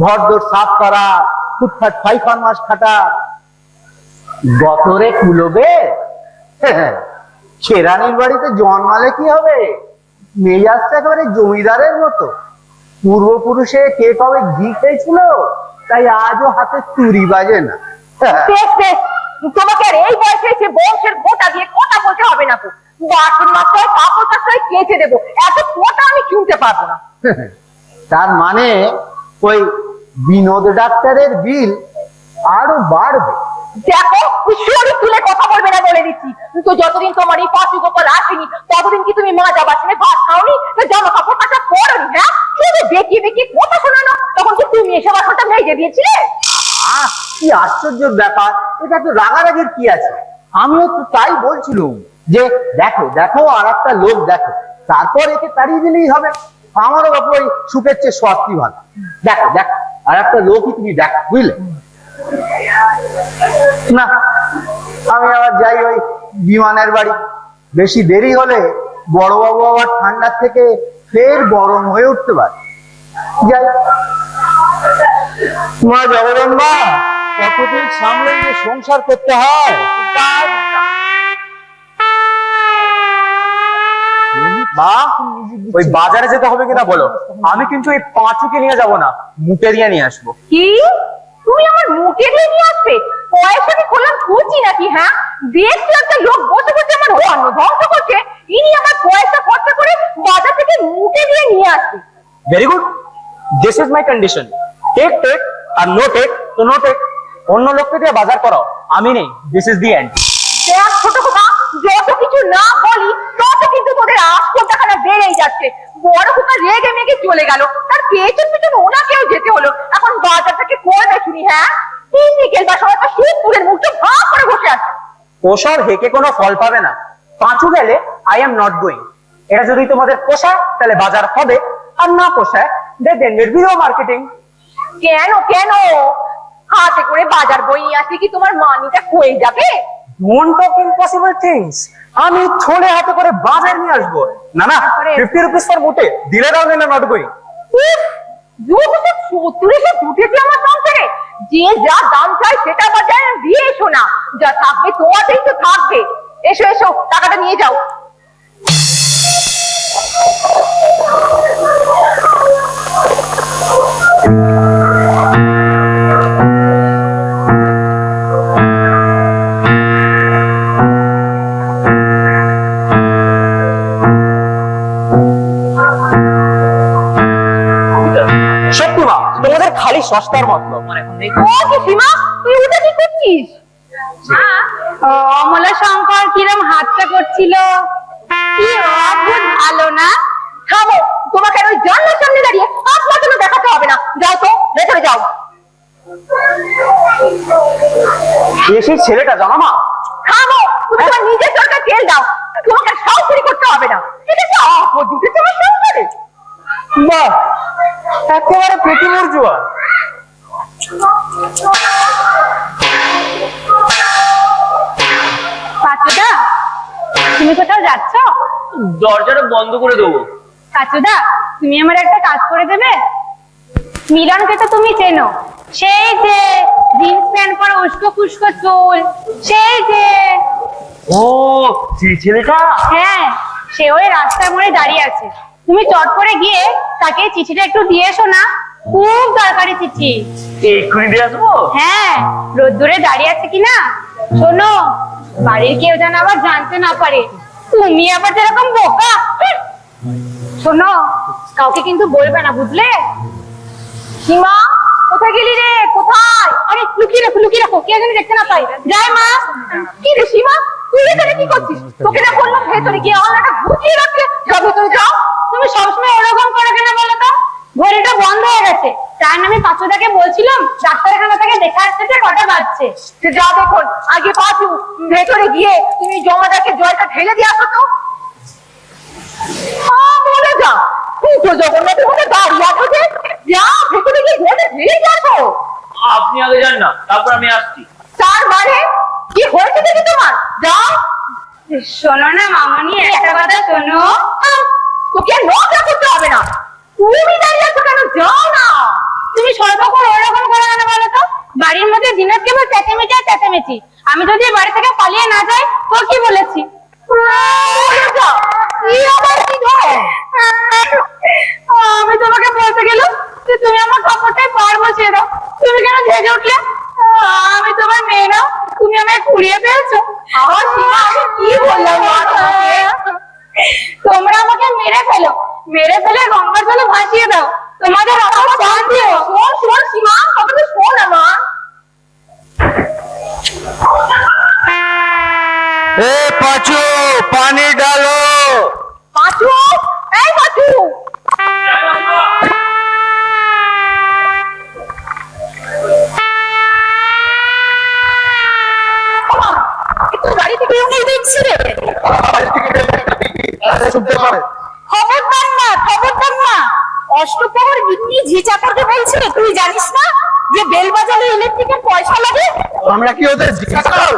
ঘর দোর সাফ করা, ফুটফাট ফাইফান মাস খাটা, গতরে কুলোবে? শেরানির বাড়িতে জন্মালে কি হবে, মেজাজটা একেবারে জমিদারের মতো। পূর্বপুরুষে কে কবে ঘি খেয়েছিল, তাই আজও হাতে চুরি বাজে না।
বেশ বেশ, তোমাকে আর এই বয়সে এসে বংশের গোটা দিয়ে কথা বলতে হবে না। তো বাসন মাত্রায় কাপড় কাছায় কেচে দেবো, এত কথা আমি শুনতে পারবো না।
তার মানে ওই বিনোদ ডাক্তারের বিল আরো বাড়বে।
দেখো, শরীর তুলে কথা বলবে না বলে দিচ্ছি। তো যতদিন তোমার এই পাঁচু গোপাল আসেনি, ততদিন কি তুমি মাজা বাসনে ভাত খাওনি, জামা কাপড় কাচা পরনি? হ্যাঁ, শুধু দেখিয়ে দেখিয়ে কথা শোনানো, তখন কি তুমি এসে বাসনটা মেজে দিয়েছিলে?
কি আশ্চর্যের ব্যাপার, এটা তো রাগারাগির কি আছে? আমিও তো তাই বলছিলাম যে দেখো দেখো আর একটা লোক দেখো, তারপর একে তাড়িয়ে দিলেই হবে। আমারও বাপু ওই সুখের চেয়ে স্বস্তি ভালো। দেখো দেখো আর একটা লোকই তুমি দেখো, বুঝলে? না, আমি আবার যাই ওই বিমানের বাড়ি। বেশি দেরি হলে বড়বাবু আবার ঠান্ডার থেকে ফের গরম হয়ে উঠতে পারে। যাই। মা জগদম্বা, কতদিন সামনে নিয়ে সংসার করতে হয়।
মা, ওই বাজারে যেতে হবে কিনা বলো? আমি কিন্তু এই পাঁচুকে নিয়ে যাব না, মুটে দিয়ে নিয়ে আসবো।
কি? তুমি আমার মুখে দিয়ে নিয়ে আসবে? পয়সা কি করলাম খুঁজি নাকি? হ্যাঁ, দেখছি একটা লোক বসে বসে আমার অন্ন ধ্বংস করছে, ইনি আমার পয়সা খরচা করে বাজার থেকে মুখে দিয়ে নিয়ে আসবে।
Very good, this is my condition. Take take আর নো টেক তো নো টেক। অন্য লোককে দিয়ে বাজার করাও, আমি নেই। This is the end.
দেখ ছোট খোকা, যত কিছু না বলি তত কিন্তু তোদের আশঙ্কাখানা বেড়েই যাচ্ছে। বড় খোকা রেগে মেগে চলে গেল, তার পেছন পেছন ওনাকেও যেতে হলো। এখন বাজার থেকে করবে শুনি? হ্যাঁ, তিন বিকেল বা সময় সুপুরের মুখটা ভাঁ করে বসে আছে।
ওসব হেকে কোনো ফল পাবে না। পাঁচু গেলে আই এম নট গোয়িং। এটা যদি তোমাদের পোষায় তাহলে বাজার হবে, আর না পোষায় দেন ইট উইল বি মার্কেটিং।
কেন কেন? হাতে করে বাজার বই নিয়ে আসলে কি তোমার মানিটা কয়ে যাবে?
Don't talk impossible things. আমি থলে হাতে করে বাজার নিয়ে আসবো? না না, 50 রুপিস ফর মুটে দিলে দাও, না নট গোয়িং।
উঠেছে আমার সংসারে। যে যা দাম চাই সেটা বাজারে দিয়ে এসো না, যা থাকবে তোমাদেরই তো থাকবে। এসো এসো, টাকাটা নিয়ে যাও।
সস্তার মতলব। মানে এখন দেখো
ও পিসিমা, তুই ওটা কি করছিস?
মা, অমলা শঙ্কর কিরম হাতটা করছিল, কি অদ্ভুত ভালো না?
থামো, তোমাকে আর ওই জানলার সামনে দাঁড়িয়ে আপনার জন্য দেখাতে হবে না। যাও তো, ভেতরে যাও।
সেই ছেলেটা জানো মা,
থামো, তুমি তোমার নিজের দরকার তেল দাও। তোমাকে আর সাহসী করতে হবে না। এটা একটা আপদ উঠেছে আমার সংসারে।
বাহ, একেবারে প্রতিমূর জোয়া।
পাচুদা, তুমি কোথাও যাচ্ছ?
দরজাটা বন্ধ করে দেবো।
পাচুদা, তুমি আমার একটা কাজ করে দেবে? মিলনকে তো তুমি চেনো, সেই যে জিন্স প্যান্ট পরে উস্কো খুস্কো চুল, সেই যে।
ও, সেই ছেলেটা?
হ্যাঁ, সে ওই রাস্তার মোড়ে দাঁড়িয়ে আছে। তুমি চট করে গিয়ে তাকে চিঠিটা একটু দিয়ে এসো না, খুব দরকারি চিঠি।
এক্ষুনি দিয়ে আসবো?
হ্যাঁ, রোদ্দুরে দাঁড়িয়ে আছে কিনা শোনো, বাড়ির কেউ যেন আবার জানতে না পারে। তুমি আবার যেরকম বোকা। শোনো, কাউকে কিন্তু বলবে না, বুঝলে?
সীমা, কোথায় গেলি রে? কোথায়?
আরে লুকিয়ে রাখো, লুকিয়ে রাখো, কেউ যেন দেখতে না পাই। যাই মা।
কি রে সীমা, তুই এখানে কি করছিস? তোকে না বললাম ভেতরে গিয়ে আলনাটা গুছিয়ে রাখতে। যাও ভেতরে যাও।
তুমি সবসময় ওরকম করো কেন বলো তো? ঘড়িটা বন্ধ হয়ে গেছে, তাই আমি পাঁচুদাকে বলছিলাম ডাক্তারখানা থেকে দেখা আসছে যে কটা বাজছে।
সে যা দেখুন, আগে পাঁচু ভেতরে গিয়ে তুমি জমাদাকে জলটা ঢেলে দিয়ে আসো তো। বলে যা, তুই তো জগন্নাথের মধ্যে দাঁড়িয়ে আছো যে। যা ভেতরে গিয়ে জলটা ঢেলে দিয়ে আসো।
আপনি আগে যান না, তারপর আমি আসছি।
তার মানে কি হয়েছে দেখি তোমার? যাও।
শোনো না মামনি, একটা কথা শোনো।
তোকে আর নজর করতে হবে না। তুমি দাঁড়িয়ে আছো কেন? যাও না।
তুমি সর্বক্ষণ ওরকম করো কেন বলো তো? বাড়ির মধ্যে দিনের কেবল চেঁচামেচি আর চেঁচামেচি। আমি যদি বাড়ি থেকে পালিয়ে না যাই তো কি বলেছি? আমি তোমাকে বলতে গেলাম যে তুমি আমার কাপড়টাই পার বসিয়ে দাও, তুমি কেন জেগে উঠলে? আমি তোমার মেয়ে না, তুমি আমায় কুড়িয়ে পেয়েছো।
আমার সীমা, আমি কি বললাম মা তোমাকে?
তোমরা আমাকে মেরে ফেলো, মেরে ফেলে গঙ্গার জলে ভাসিয়ে দাও, তোমাদের আমার শান্তি হোক।
শোন শোন সীমা, আমাকে শোন আমার।
এ পাঁচু, পানি ডালো।
পাঁচু, এই পাঁচু। একটু গাড়ি থেকে উনি দেখছি রে। খবরদার না, খবরদার না। অষ্টপ্রহর গিন্নি ঝি চাকরকে বলছে, তুই জানিস না যে বেল বাজালে ইলেকট্রিকের পয়সা লাগে?
আমরা কি ওদের জিজ্ঞাসা করো?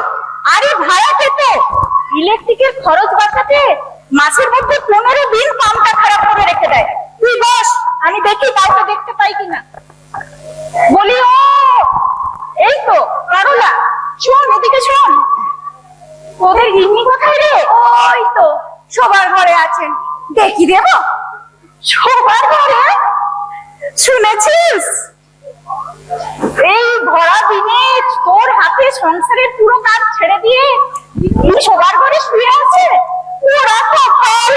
আরে ভাড়া খেতে ইলেকট্রিকের খরচ বাঁচাতে মাসের মধ্যে 15 দিন পাম্পটা খারাপ করে রেখে দেয়। তুই বস, আমি দেখি কাউকে দেখতে পাই কিনা। বলি ও, এই তো করলা, শোন এদিকে শোন। ওদের গিন্নি কোথায় রে? ওই তো শোবার ঘরে আছেন। দেখি দেব? শোবার ঘরে? শুনেছিস এই ভরা দিনে তোর হাতে সংসারের পুরো কাজ ছেড়ে দিয়ে গিন্নি শোবার ঘরে শুয়ে আছে? ওরা কপাল।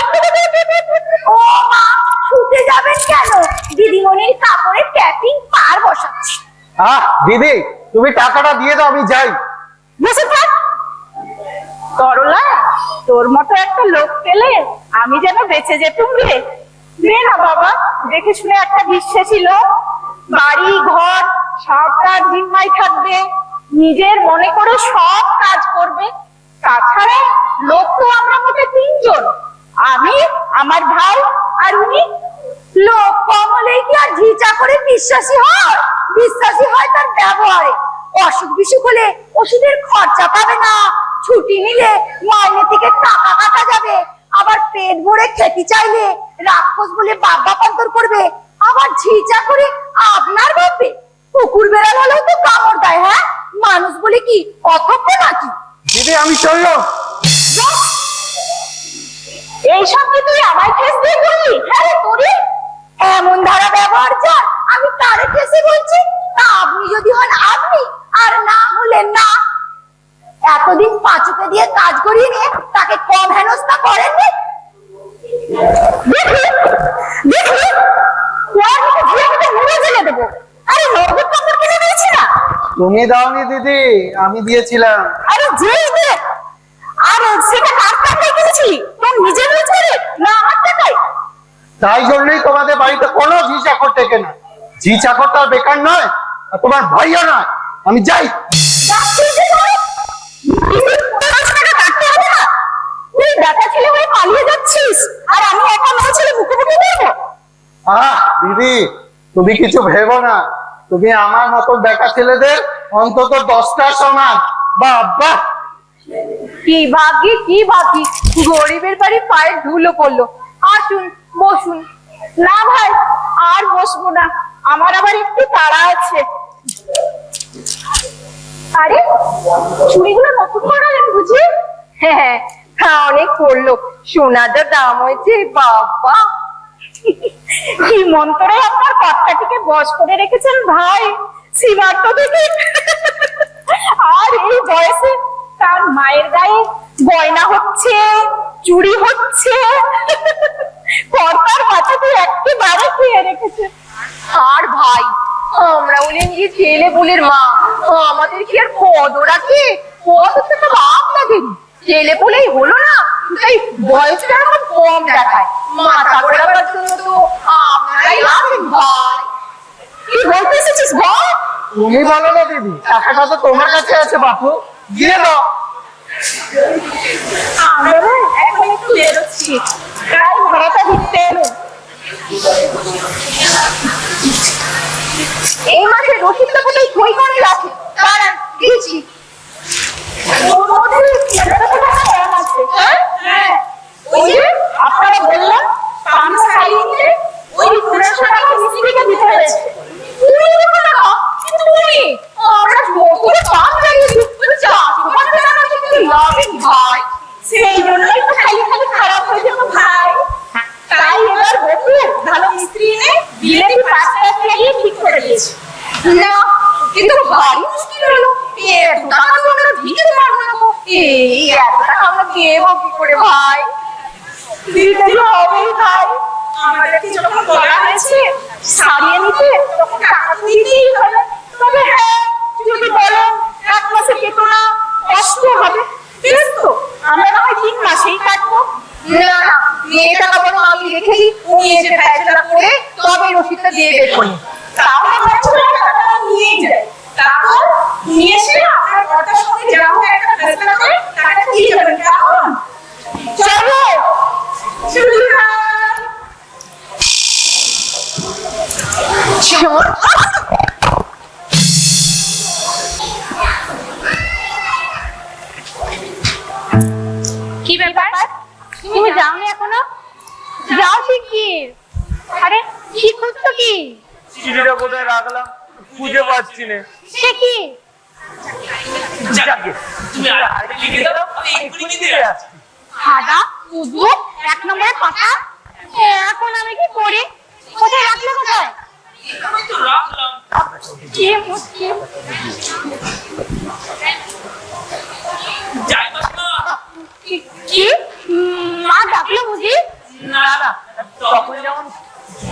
ও মা, শুতে যাবেন কেন? দিদিমণির কাপড়ের ট্যাপিং পার বসাচ্ছি।
দিদি, তুমি টাকাটা দিয়ে দাও, আমি যাই।
বসে থাক। করলা, তোর মতো একটা লোক পেলে আমি যেন বেঁচে যেতুম রে। নে না বাবা, দেখে শুনে একটা বিশ্বাসী লোক, বাড়ি ঘর সব কাজ জিম্মায় থাকবে, নিজের মনে করে সব কাজ করবে। তাছাড়া লোক তো আমরা মোটে 3 জন, আমি, আমার ভাই আর উনি। লোক কম হলেই কি আর ঝি চাকরে বিশ্বাসী হয়? বিশ্বাসী হয় তার ব্যবহারে। অসুখ বিসুখ হলে ওষুধের খরচা পাবে না, ছুটি নিলে মাইনে থেকে টাকা কাটা যাবে, আবার পেট ভরে খেতে চাইলে রাক্ষস বলে বাপ্পান্তর করবে, আবার ঝি চাকরে আপনার ভাববে। কুকুর বেড়াল হলেও তো কামড় দেয়। হ্যাঁ, মানুষ বলে কি অথব্য নাকি?
দিদি, আমি চললো।
এইসব কি তুই আমায় ঠেস দিয়ে বললি? হ্যাঁ রে, তোরে এমন ধারা ব্যবহার যা, আমি তারে ঠেসে বলছি? তা আপনি যদি হন আপনি, আর না হলে না। এতদিন পাঁচুকে দিয়ে কাজ করিয়ে নিয়ে তাকে কম হেনস্থা করেননি? দেখি দেখি, ওর মুখে ঘুরে মুখে মুড়ে জেলে দেবো। আরে নগদ
তুমি দাওনি দিদি, আমি দিয়েছিলাম।
আরে যে দে, আর সেটা কার টাকায় কিনেছি? তোর নিজের রোজগারে না আমার টাকায়?
তাই জন্যই তোমাদের বাড়িতে কোনো ঝি চাকর টেকে না। ঝি চাকর তো আর বেকার নয়, আর তোমার ভাইও নয়। আমি যাই।
যাচ্ছিস যে তুই? নিজের ৫ টাকা কাটতে হবে না? তুই বেটা ছেলে হয়ে পালিয়ে যাচ্ছিস, আর আমি একা মেয়ে ছেলে মুখে মুখে বলবো?
দিদি, তুমি কিছু ভেবো না। তুমি আমার মতো বেকার ছেলেদের অন্তত 10টা সমান। বাবা,
কি ভাগ্যি কি ভাগ্যি, গরিবের বাড়ি পায়ের ধুলো পড়লো। আসুন বসুন। না ভাই, আর বসবো না, আমার আবার একটু তাড়া আছে। আরে চুড়িগুলো নতুন বানালেন বুঝি? হ্যাঁ, অনেক পড়লো, সোনা যা দাম হয়েছে বাবা। কি মন্ত্রে আপনার কর্তাটিকে বশ করে রেখেছেন ভাই, সীমান্ত থেকে। আর এই বয়সে তার মায়ের গায়ে গয়না হচ্ছে, চুরি হচ্ছে, কর্তার মাথাতে একেবারে খেয়ে রেখেছে। আর ভাই, আমরা বলেন যে ছেলে বলের মা, আমাদের কি আর পদ রাখে? পদ হচ্ছে তো আপনাদের ছেলে বলেই হলো না, তাই বয়সটা এখন কম দেখায়। মাথা ঘোরাবার জন্য তো আপনারাই আছেন ভাই। কি বলতে এসেছিস বল?
তুমি বলো না দিদি, টাকাটা তো তোমার কাছে আছে। বাপু, দিয়ে দাও।
আমরা এখন একটু বেরোচ্ছি, তাই ভাড়াটা দিতে এলো। এই মাসে রসিদটা কোথায় সই করে রাখে? দাঁড়ান দিচ্ছি। ওর মধ্যে ১৩০০ টাকা কম আছে। হ্যাঁ, ওই যে আপনারা বললাম ৫ সাইজে ওই ১৫০০ টাকা মিস্ত্রিকে দিতে হয়েছে। ২০০ টাকা কিন্তু উনি আমরা করে কম লাগিয়েছি, ৪৫ টাকা কিন্তু লাগে ভাই। সেই জন্যই তো খালি খালি খারাপ হয়ে যেত ভাই। তাই এবার বসে ভালো মিস্ত্রি এনে বিলেতি ৫ টাকা লাগিয়ে ঠিক করে দিয়েছি। না কিন্তু ভারী মুশকিল হলো, এত টাকা তো আমরা দিতে পারবো না গো। এই এত টাকা আমরা দেবো কি করে ভাই? দিতে তো হবেই ভাই, আমাদেরকে যখন বলা হয়েছে সারিয়ে নিতে, তখন টাকা তো দিতেই হবে। তবে হ্যাঁ, যদি বলো ১ মাসে পেতো না, কষ্ট হবে, বেশ তো আমরা না হয় ৩ মাসেই কাটবো। না না, এই টাকা বরং আমি রেখে দিই, উনি এসে ফেসলা করে তবে রসিদটা দিয়ে বেরোনি। তাহলে টাকাটা নিয়ে যায়, তারপর নিয়ে এসে আপনার কর্তার সঙ্গে যা হোক একটা ফেসলা করে টাকাটা দিয়ে যাবেন। কেমন? চলো শুরু হয়। চল। কি ব্যাপার, তুমি যাওনি এখনো? যাও শিগগির। আরে কি খুঁজছো কি?
চিঠিটা কোথায় রাখলাম খুঁজে পাচ্ছি না।
সে কি?
যাকে তুমি আরেকটা লিখে দাও, আমি এক্ষুনি দিয়ে আসছি।
হাদা উদ্ভু ১ নম্বরের কথা। এখন আমি কি করি? কোথায় রাখলে কোথায়?
আমি তো রাখলাম।
কি মুশকিল।
যাই না।
কি মা ডাকলো বুঝি?
না না, তখন যেমন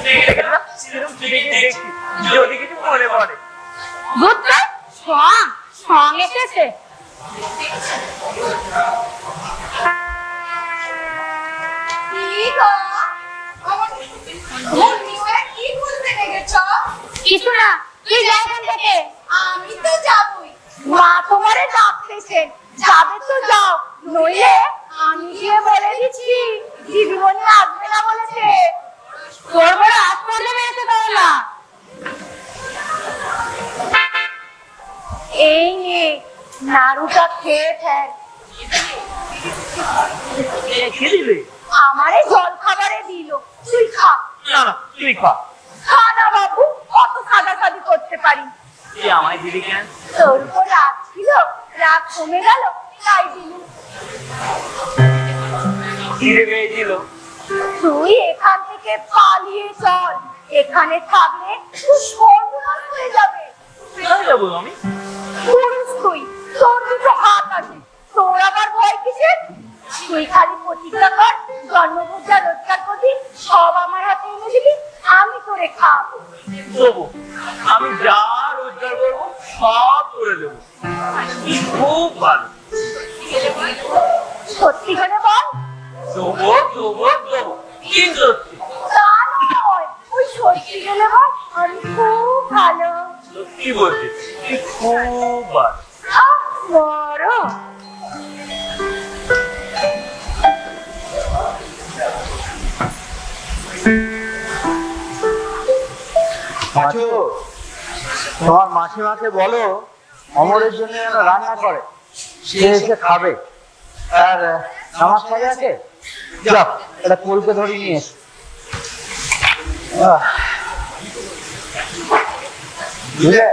দেখলাম সেরকম দেখছি, যদি কিছু মনে পড়ে।
বুঝতে সং এসেছে। কিছু না, কি যাই এখান থেকে?
আমি তো যাবই।
মা তোমারে ডাকতেছে, যাবে তো যাও, নইলে আমি গিয়ে বলে দিচ্ছি দিদিমণি আসবে না বলেছে। তোর বড় হাত পড়লে বেরোতে পারো না। এই নে নাড়ুটা খেয়ে ফেল।
কি দিলে?
আমারে জল খাবারে দিল, তুই খা।
না না, তুই খা।
খা না বাবু, কত সাদাসাদি করতে পারি।
তুই আমায় দিবি কেন?
তোর উপর রাগ ছিল, রাগ কমে গেল তাই দিলুম।
খিদে পেয়েছিল।
তুই এখান থেকে পালিয়ে চল, এখানে থাকলে তুই সর্বনাশ হয়ে যাবে।
কোথায় যাবো আমি?
পুরুষ তুই, তোর দুটো হাত আছে, তোর আবার ভয় কিসের? তুই খালি প্রতিজ্ঞা কর, জন্মভূজা রোজগার করবি, সব আমার হাতে এনে দিবি, আমি তোরে খাওয়াবো।
দেবো। আমি যা রোজগার করবো সব সত্যি বলছি তুই খুব ভালো।
বড়
মাছু, তোমার মাসিমাকে বলো অমরের জন্য যেন রান্না করে, সে এসে খাবে। আর আমার সাথে আছে, যাও এটা কলকে ধরে নিয়ে এসো। বুঝলে,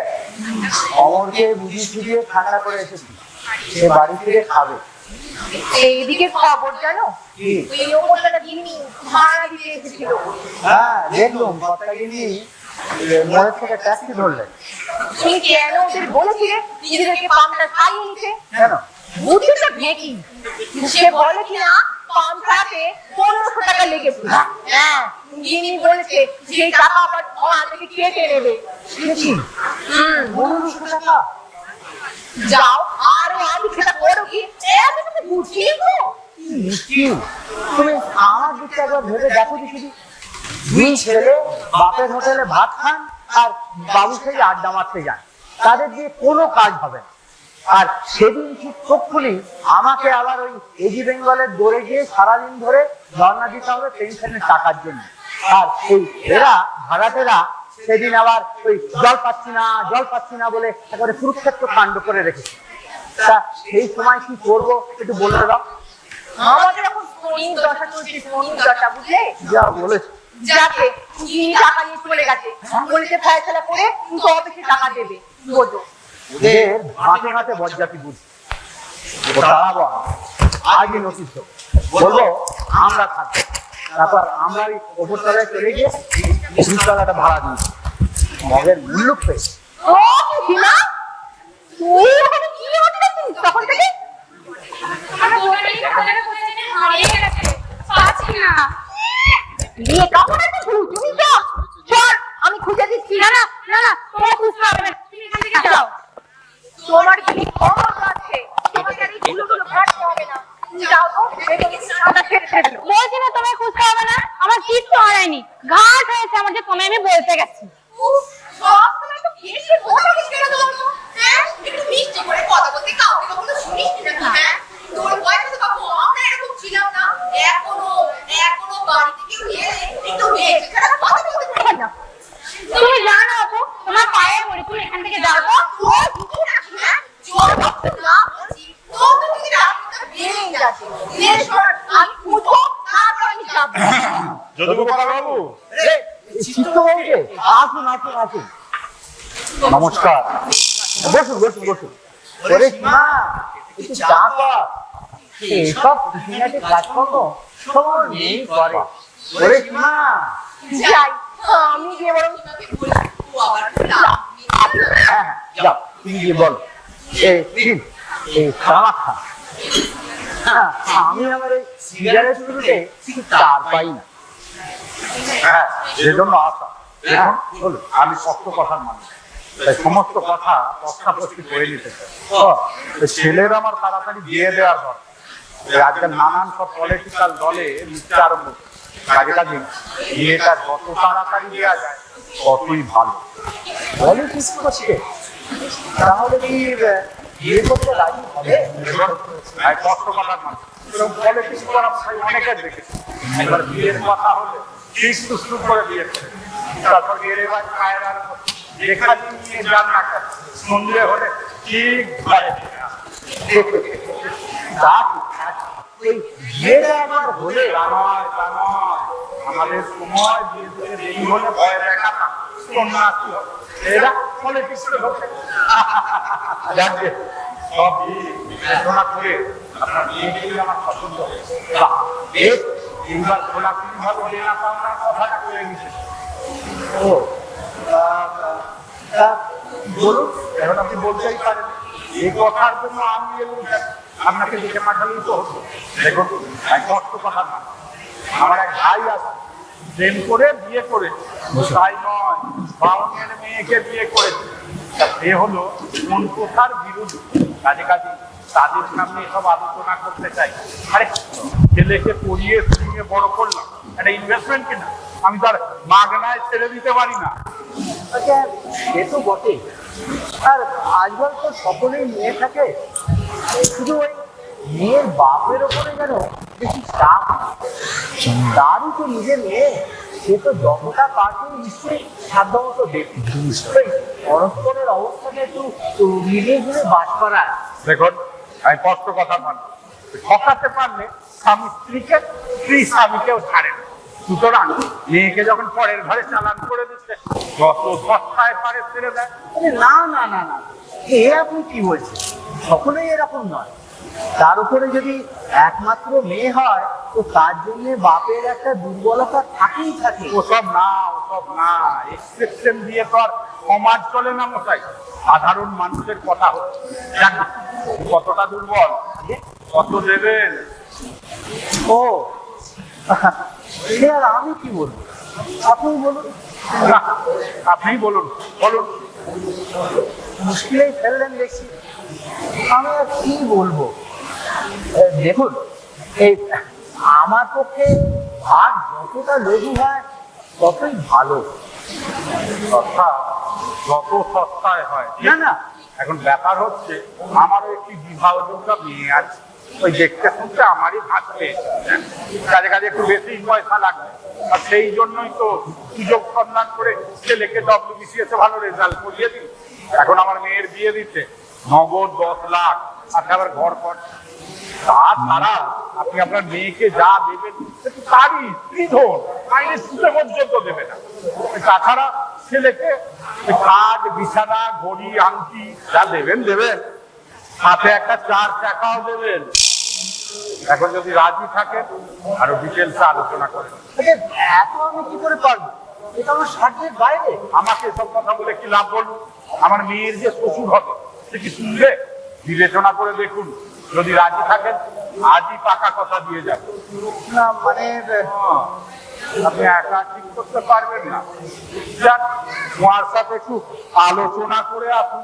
অমরকে বুঝিয়ে ফুটিয়ে ঠান্ডা করে এসেছি, সে বাড়ি ফিরে খাবে।
এইদিকে খবর জানো,
কি?
ওই ওপরটা যিনি ভাড়া দিতে এসেছিল,
হ্যাঁ দেখলুম, কর্তাগিনি মোড়ের থেকে ট্যাক্সি ধরলেন।
তুমি কেন ওদের বলেছিলে নিজেদেরকে পাম্পটা খাইয়ে নিতে?
কেন?
বুদ্ধিটা ভেকি। সে বলে কিনা পাম্প খাতে 1500 টাকা লেগেছে। হ্যাঁ, যিনি বলেছে সেই টাকা আবার ওখান থেকে কেটে নেবে।
শুনেছি 1500 টাকা।
যাও আর আমি সেটা করো কি? এত তুমি বুঝিয়ে গো।
নিশ্চয়ই তুমি আমার দিকটা একবার ভেবে দেখো তো শুধু। দুই ছেলে বাপের হোটেলে ভাত খান আর বাবু থেকে আড্ডা মারতে যান, তাদের দিয়ে কোনো কাজ হবে না। আর সেদিন ঠিক চোখগুলি আমাকে আবার ওই এজি বেঙ্গলের দৌড়ে গিয়ে সারাদিন ধরে ধর্ণা দিতে হবে পেনশনের টাকার জন্য। আর এই এরা ভাড়াটেরা সেদিন আবার ওই জল পাচ্ছি না বলে একেবারে কুরুক্ষেত্র কাণ্ড করে রেখেছে। তা সেই সময় কি করবো একটু বলে দাও।
আমাদের এখন ফোনিং দশা চলছে, ফোনিং দশা, বুঝলে?
যা বলেছে
যাকে যিনি টাকা নিয়ে চলে গেছে, বলেছে ফয়সালা করে কিন্তু অফিসে টাকা দেবে, বোঝো।
ওদের হাতে হাতে বজ্জাতি বুঝি, আজই নোটিশ দেবো, বলবো আমরা থাকবো, তারপর আমরা ওই ওপরতলায় চলে গিয়ে নিচতলাটা ভাড়া দিয়েছি, মগের মূল্য পেয়েছি।
ও কিনা তুই ওখানে কি হতে যাচ্ছিস তখন থেকে?
আমার বোনের খাতাটা কোথায় যেন হারিয়ে গেছে, পাচ্ছি না।
নিয়ে কেমন একটা তুমি চল চল, আমি খুঁজে দিচ্ছি।
না না না না, তোমার খুঁজতে হবে না, তুমি এখান থেকে যাও।
তোমার কি খবর আছে? তোমাকে আর এই গুলোগুলো ঘাটতে হবে না। যাও তো, দেখে গেছি সাদা ছেড়ে দিল।
বলছি না তোমায় খুঁজতে হবে না, আমার কিচ্ছু হারায়নি, ঘাট হয়েছে আমার যে তোমায় আমি বলতে গেছি।
সবসময় তো বেশি বড় কিছু কেন বলতো? হ্যাঁ, একটু মিষ্টি করে কথা বলতে কাউকে কখনো শুনিস না তুই? হ্যাঁ, তোর বয়সে তো বাবু আমরা এরকম ছিলাম না। এখনো বাড়িতে কেউ এলে একটু মেয়েকে ছাড়া কথা বলতে পারি না।
তুমি জানো আপু, তোমার পায়ে পড়ে, তুমি এখান থেকে যাও তো।
তোর কিছু না, হ্যাঁ, জোর করতে না বলছি, তোর তো তুই রাস্তা বেরিয়ে যাচ্ছে। দেশর আমি খুঁজবো, তারপর আমি যাবো।
বাবু
চিত্তবাবু যে, আসুন আসুন আসুন, নমস্কার, বসুন বসুন বসুন। ওরে মা, একটু চা কর, এসব খুঁটিনাটি কাজকর্ম সব নেই করে। ওরে মা,
যাই, আমি গিয়ে বরং তোমাকে বলি, ও আবার
হ্যাঁ যাও, তুমি গিয়ে বলো। এই দিন এই খাওয়া খা। হ্যাঁ, আমি আমার এই সিগারেট শুরুতে কিছু তার পাই না।
হ্যাঁ, সেজন্য আসা। দেখুন, চলুন, আমি শক্ত কথার মানুষ, তাই সমস্ত কথা প্রস্তাবস্তি করে নিতে চাই। ছেলের আমার তাড়াতাড়ি বিয়ে দেওয়ার দরকার। রাজ্যের নানান সব পলিটিক্যাল দলে মিশতে আরম্ভ করে। কাজে বিয়েটা যত তাড়াতাড়ি দেওয়া যায় ততই ভালো।
পলিটিক্স করছে, তাহলে কি বিয়ে করতে রাজি হবে?
আর কষ্ট কথার মানুষ পলিটিক্স করা অনেকের দেখেছি। একবার বিয়ের কথা হলে ঠিক শুরু করে বিয়ে করে, তারপর এর এবার খায়ের আর যেখানে নিয়ে যান না কেন মন্দিরে হলে ঠিক ঘরে ফিরে আসে।
তা ঠিক, এই বিয়েটা একবার হলে
আমাদের সময় বিয়ে দিয়ে দেরি হলে ভয় দেখাতাম সন্ন্যাসী হবে। এরা পলিটিক্স হচ্ছে যাকে সব বিবেচনা করে আপনার বিয়েকেই আমার পছন্দ হয়েছে। বাহ, বেশ, এইবার খোলাখুলি ভাবে দেনা পাওনার কথাটা করে গেছে।
ও বলুন, এখন আপনি বলতেই পারেন।
এই কথার জন্য আমি এবং আপনাকে দেখে পাঠালেই তো হতো। দেখুন, এক কষ্ট কথা না, আমার এক ভাই আছে, প্রেম করে বিয়ে করে, তাই নয় বাউনের মেয়েকে বিয়ে করেছে। তা সে হলো কোন প্রথার বিরুদ্ধে, কাজে কাজে তাদের সামনে সব আলোচনা করতে চাই। আরে ছেলেকে পড়িয়ে শুনিয়ে বড় করলাম, একটা ইনভেস্টমেন্ট কিনা, আমি তার মাগনায় ছেড়ে দিতে পারি না।
আচ্ছা, সে তো বটে। আর আজকাল তো সকলেই মেয়ে থাকে, শুধু ওই মেয়ের বাপের ওপরে যেন বেশি চাপ। তারই তো নিজের মেয়ে, সে তো যতটা পারবে নিশ্চয়ই সাধ্যমতো দেখবে। পরস্পরের অবস্থাটা একটু মিলিয়ে ঝুলে বাস করার।
দেখুন, আমি স্পষ্ট কথা মানব, ঠকাতে পারলে স্বামী স্ত্রীকে, স্ত্রী স্বামীকেও ছাড়ে না। সুতরাং মেয়েকে যখন পরের ঘরে চালান করে দিচ্ছে, যত সস্তায় পারে ছেড়ে দেয়।
আরে না না না না, এ আপনি কি বলছেন? সকলেই এরকম নয়। তার উপরে যদি একমাত্র মেয়ে হয়, তো তার জন্য বাপের একটা দুর্বলতা থাকেই থাকে।
ওসব না, ওসব না, এক্সেপশন দিয়ে তো আর সমাজ চলে না মশাই। সাধারণ মানুষের কথা হচ্ছে, জানি কতটা দুর্বল, কত দেবেন।
ও সে আর আমি কি বলবো, আপনি বলুন।
না, আপনিই বলুন, বলুন।
মুশকিলেই ফেললেন দেখছি। আমি আর কি বলবো? দেখুন, এই আমার পক্ষে ভাগ যতটা লঘু হয় ততই ভালো।
কথা যত সস্তায় হয়।
না না,
এখন ব্যাপার হচ্ছে, আমারও একটি বিবাহযোগ্য মেয়ে আছে। ওই দেখতে শুনতে আমারই ভাগ পেয়েছে, কাজে কাজে একটু বেশি পয়সা লাগবে। আর সেই জন্যই তো সুযোগ সন্ধান করে ছেলেকে WBCS ভালো রেজাল্ট করিয়ে দিই। এখন আমার মেয়ের বিয়ে দিচ্ছে, নগদ 10 লাখ, আর আবার ঘর কর। তাছাড়া আপনি আপনার মেয়েকে যা দেবেন তারই স্ত্রীধন আইনের সুতে পর্যন্ত দেবে না। তাছাড়া ছেলেকে কাঠ, বিছানা, ঘড়ি, আংটি যা দেবেন দেবেন, সাথে একটা 4 চাকাও দেবেন। এখন যদি রাজি থাকেন আরো ডিটেলস আলোচনা করেন।
এত আমি কি করে পারবো? এটা আমার সাধ্যের বাইরে।
আমাকে সব কথা বলে কি লাভ বলুন? আমার মেয়ের যে শ্বশুর হবে সে কি শুনবে? বিবেচনা করে দেখুন, যদি রাজি থাকেন আজই পাকা কথা দিয়ে যাবেন।
না মানে
আপনি একা ঠিক করতে পারবেন না, যাক তোমার সাথে একটু আলোচনা করে আসুন।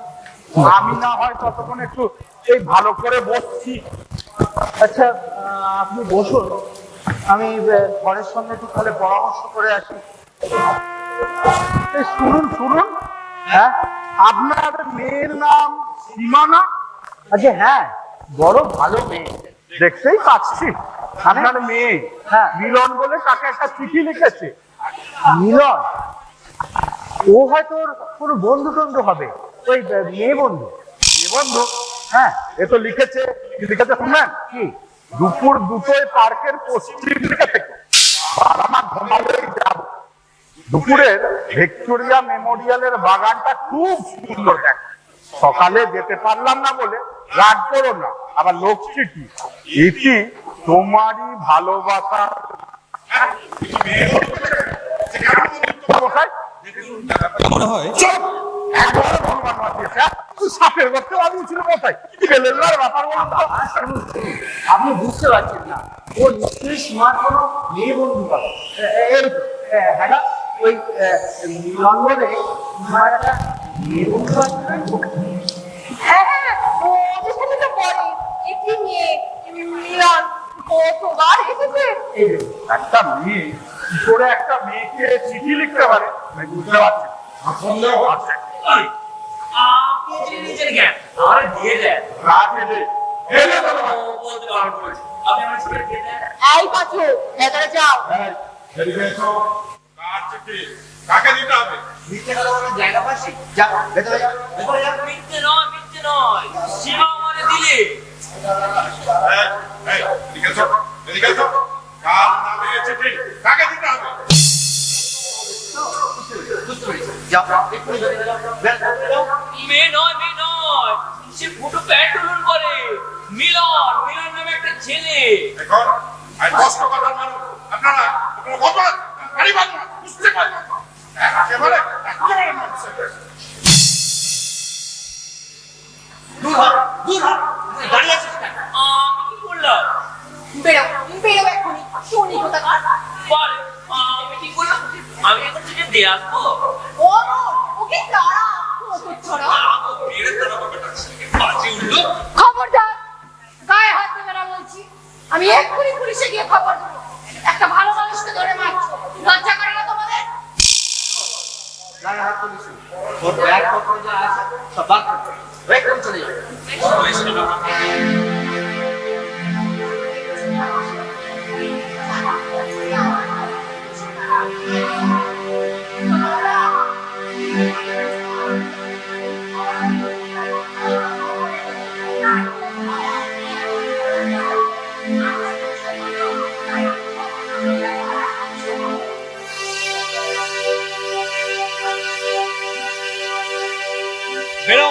আমি না হয় ততক্ষণ একটু এই ভালো করে বসছি।
আচ্ছা, আপনি বসুন, আমি ঘরের সঙ্গে একটু তাহলে পরামর্শ করে আসি।
শুনুন শুনুন, হ্যাঁ, আপনার মেয়ের নাম সীমানা?
আচ্ছা হ্যাঁ, বড় ভালো মেয়ে।
দেখতেই পাচ্ছি আপনার মেয়ে।
হ্যাঁ।
মিলন বলে তাকে একটা চিঠি লিখেছে।
মিলন? ও হয়তো ওর কোনো বন্ধু টন্ধু হবে, ওই মেয়ে বন্ধু।
মেয়ে বন্ধু?
হ্যাঁ।
এ তো লিখেছে, কি লিখেছে শুনবেন?
কি?
দুপুর 2টোয় পার্কের পশ্চিম দিকে থেকে বারামা ঘুমালেই যাব। দুপুরের ভিক্টোরিয়া মেমোরিয়ালের বাগানটা খুব সুন্দর দেখে। সকালে যেতে পারলাম না বলে রাগ করো না। আবার লোক চিঠি, এটি তোমারই ভালোবাসা।
মনে হয়
চুপ! একবারও ভগবান বাঁচিয়েছে, হ্যাঁ? সাপের গর্তে বানিয়েছিল কোথায়? বেলের ব্যাপার বলুন তো।
আপনি বুঝতে পারছেন না, ও নিশ্চয়ই সীমার কোনো মেয়ে বন্ধু পাবে। এই হ্যাঁ না, ওই লন্ডনে সীমার একটা মেয়ে বন্ধু আছে না?
হ্যাঁ হ্যাঁ, ওদের সাথে তো পরে একটি মেয়ে মিলন কতবার এসেছে।
এই যে,
একটা মেয়ে কি করে একটা মেয়েকে চিঠি লিখতে পারে আমি বুঝতে পারছি না। সন্দেহ আছে।
আপনি চিঠি দিয়েছেন কেন? আমার দিয়ে দেন।
রাত এলে এলে তো না।
ও বলতে বারণ করেছে। আপনি আমার চিঠি দিয়ে দেন।
এই পাচু, ভেতরে যাও।
এই, এদিকে এসো। কার চিঠি? কাকে দিতে হবে?
মিথ্যে কথা বলার জায়গা পাচ্ছি, যা ভেতরে যা, ভেতরে যা।
মিথ্যে নয়, মিথ্যে নয়। সীমা আমারে দিলে।
এই, এদিকে এসো, এদিকে এসো। কার নামে এই চিঠি? কাকে দিতে হবে?
যাও, এক্ষুনি ভেতরে যাও, ভেতরে যাও।
মেয়ে নয়, মেয়ে নয়। সে ফুটো প্যান্ট উলুন করে। মিলন, মিলন নামে একটা ছেলে।
এখন আমি কষ্ট কথা মানুষ, আপনারা কত গাড়ি বাংলা বুঝতে পারবেন না। একেবারে মানুষের
দূর হ, দূর হ। দাঁড়িয়ে আছিস কেন? আমি কি করলাম?
বেরো, বেরো এক্ষুনি, শুনি কোথাকার।
বল, আমি কি করলাম? আমি এখন চিঠি দিয়ে আসবো।
ও ওকে তারা কত ছড়া।
মেরে তোর ব্যাপারটা বাজি উঠলো।
খবরদার, গায়ে হাত দেবে না বলছি। আমি এক্ষুনি পুলিশে গিয়ে খবর দেবো। একটা ভালো মানুষকে ধরে মারছো, লজ্জা করে না তোমাদের?
গায়ে হাত তুলিস না। সব বার করো, একদম চলে যাবে।
বেরো।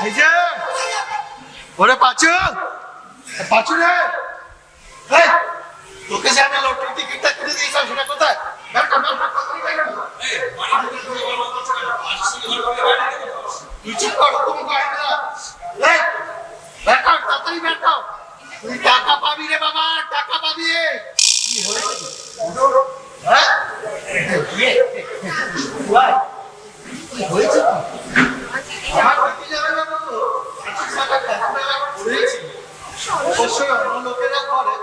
এই যে ওরে পাচু, পাচু রে, এই, তোকে যে আমি লটারি টিকিটটা কিনে দিয়েছিলাম সেটা কোথায়? বের কর, বের কর, তাড়াতাড়ি বের কর। তুই চুপ কর, তুমি কর না। এই, বের কর, তাড়াতাড়ি বের কর। তুই টাকা পাবি রে বাবা, টাকা পাবি। কি হয়েছে? হ্যাঁ? কি হয়েছে? আমার দিদি যাবে না তো, টাকা টাকা পড়েছি। অবশ্যই অন্য লোকেরা করে।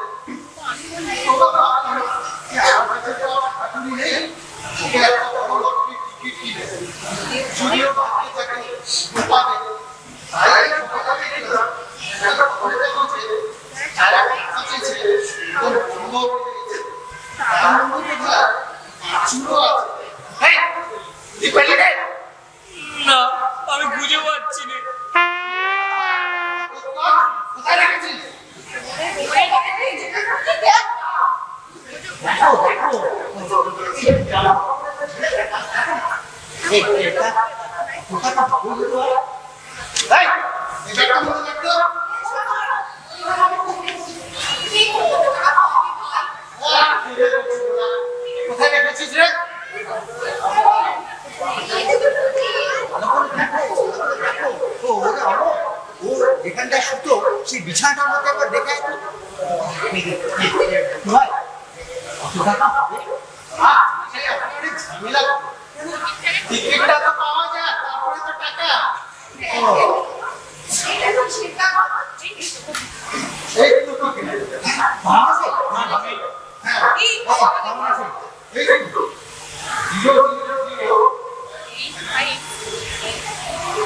তোমরা ভাবো না, কি আমার কাছে তো আমার হাতুড়ি নেই। ওকে একটা বড় লটারি টিকিট কিনে যদিও বাকি থাকে পাবে। তাই সকালে দেখলাম একটা খবরে বলছে যারা কাছেছে তোর বন্ধ হয়ে গেছে। তার মধ্যে কোথায় চুরো আছে। এই, তুই পেলি রে?
না, আমি বুঝে পাচ্ছি না।
কোথায় রেখেছিস? কোথায় রেখেছিস রে?
যেখানটা শুতো সেই বিছানাটার মধ্যে একবার দেখে আয় তো।
টিকিটটা তো পাওয়া যায়, তারপরে তো টাকা। এই তো টিকিট। পাওয়া আছে? হ্যাঁ, পাওয়া আছে। এই তো। 000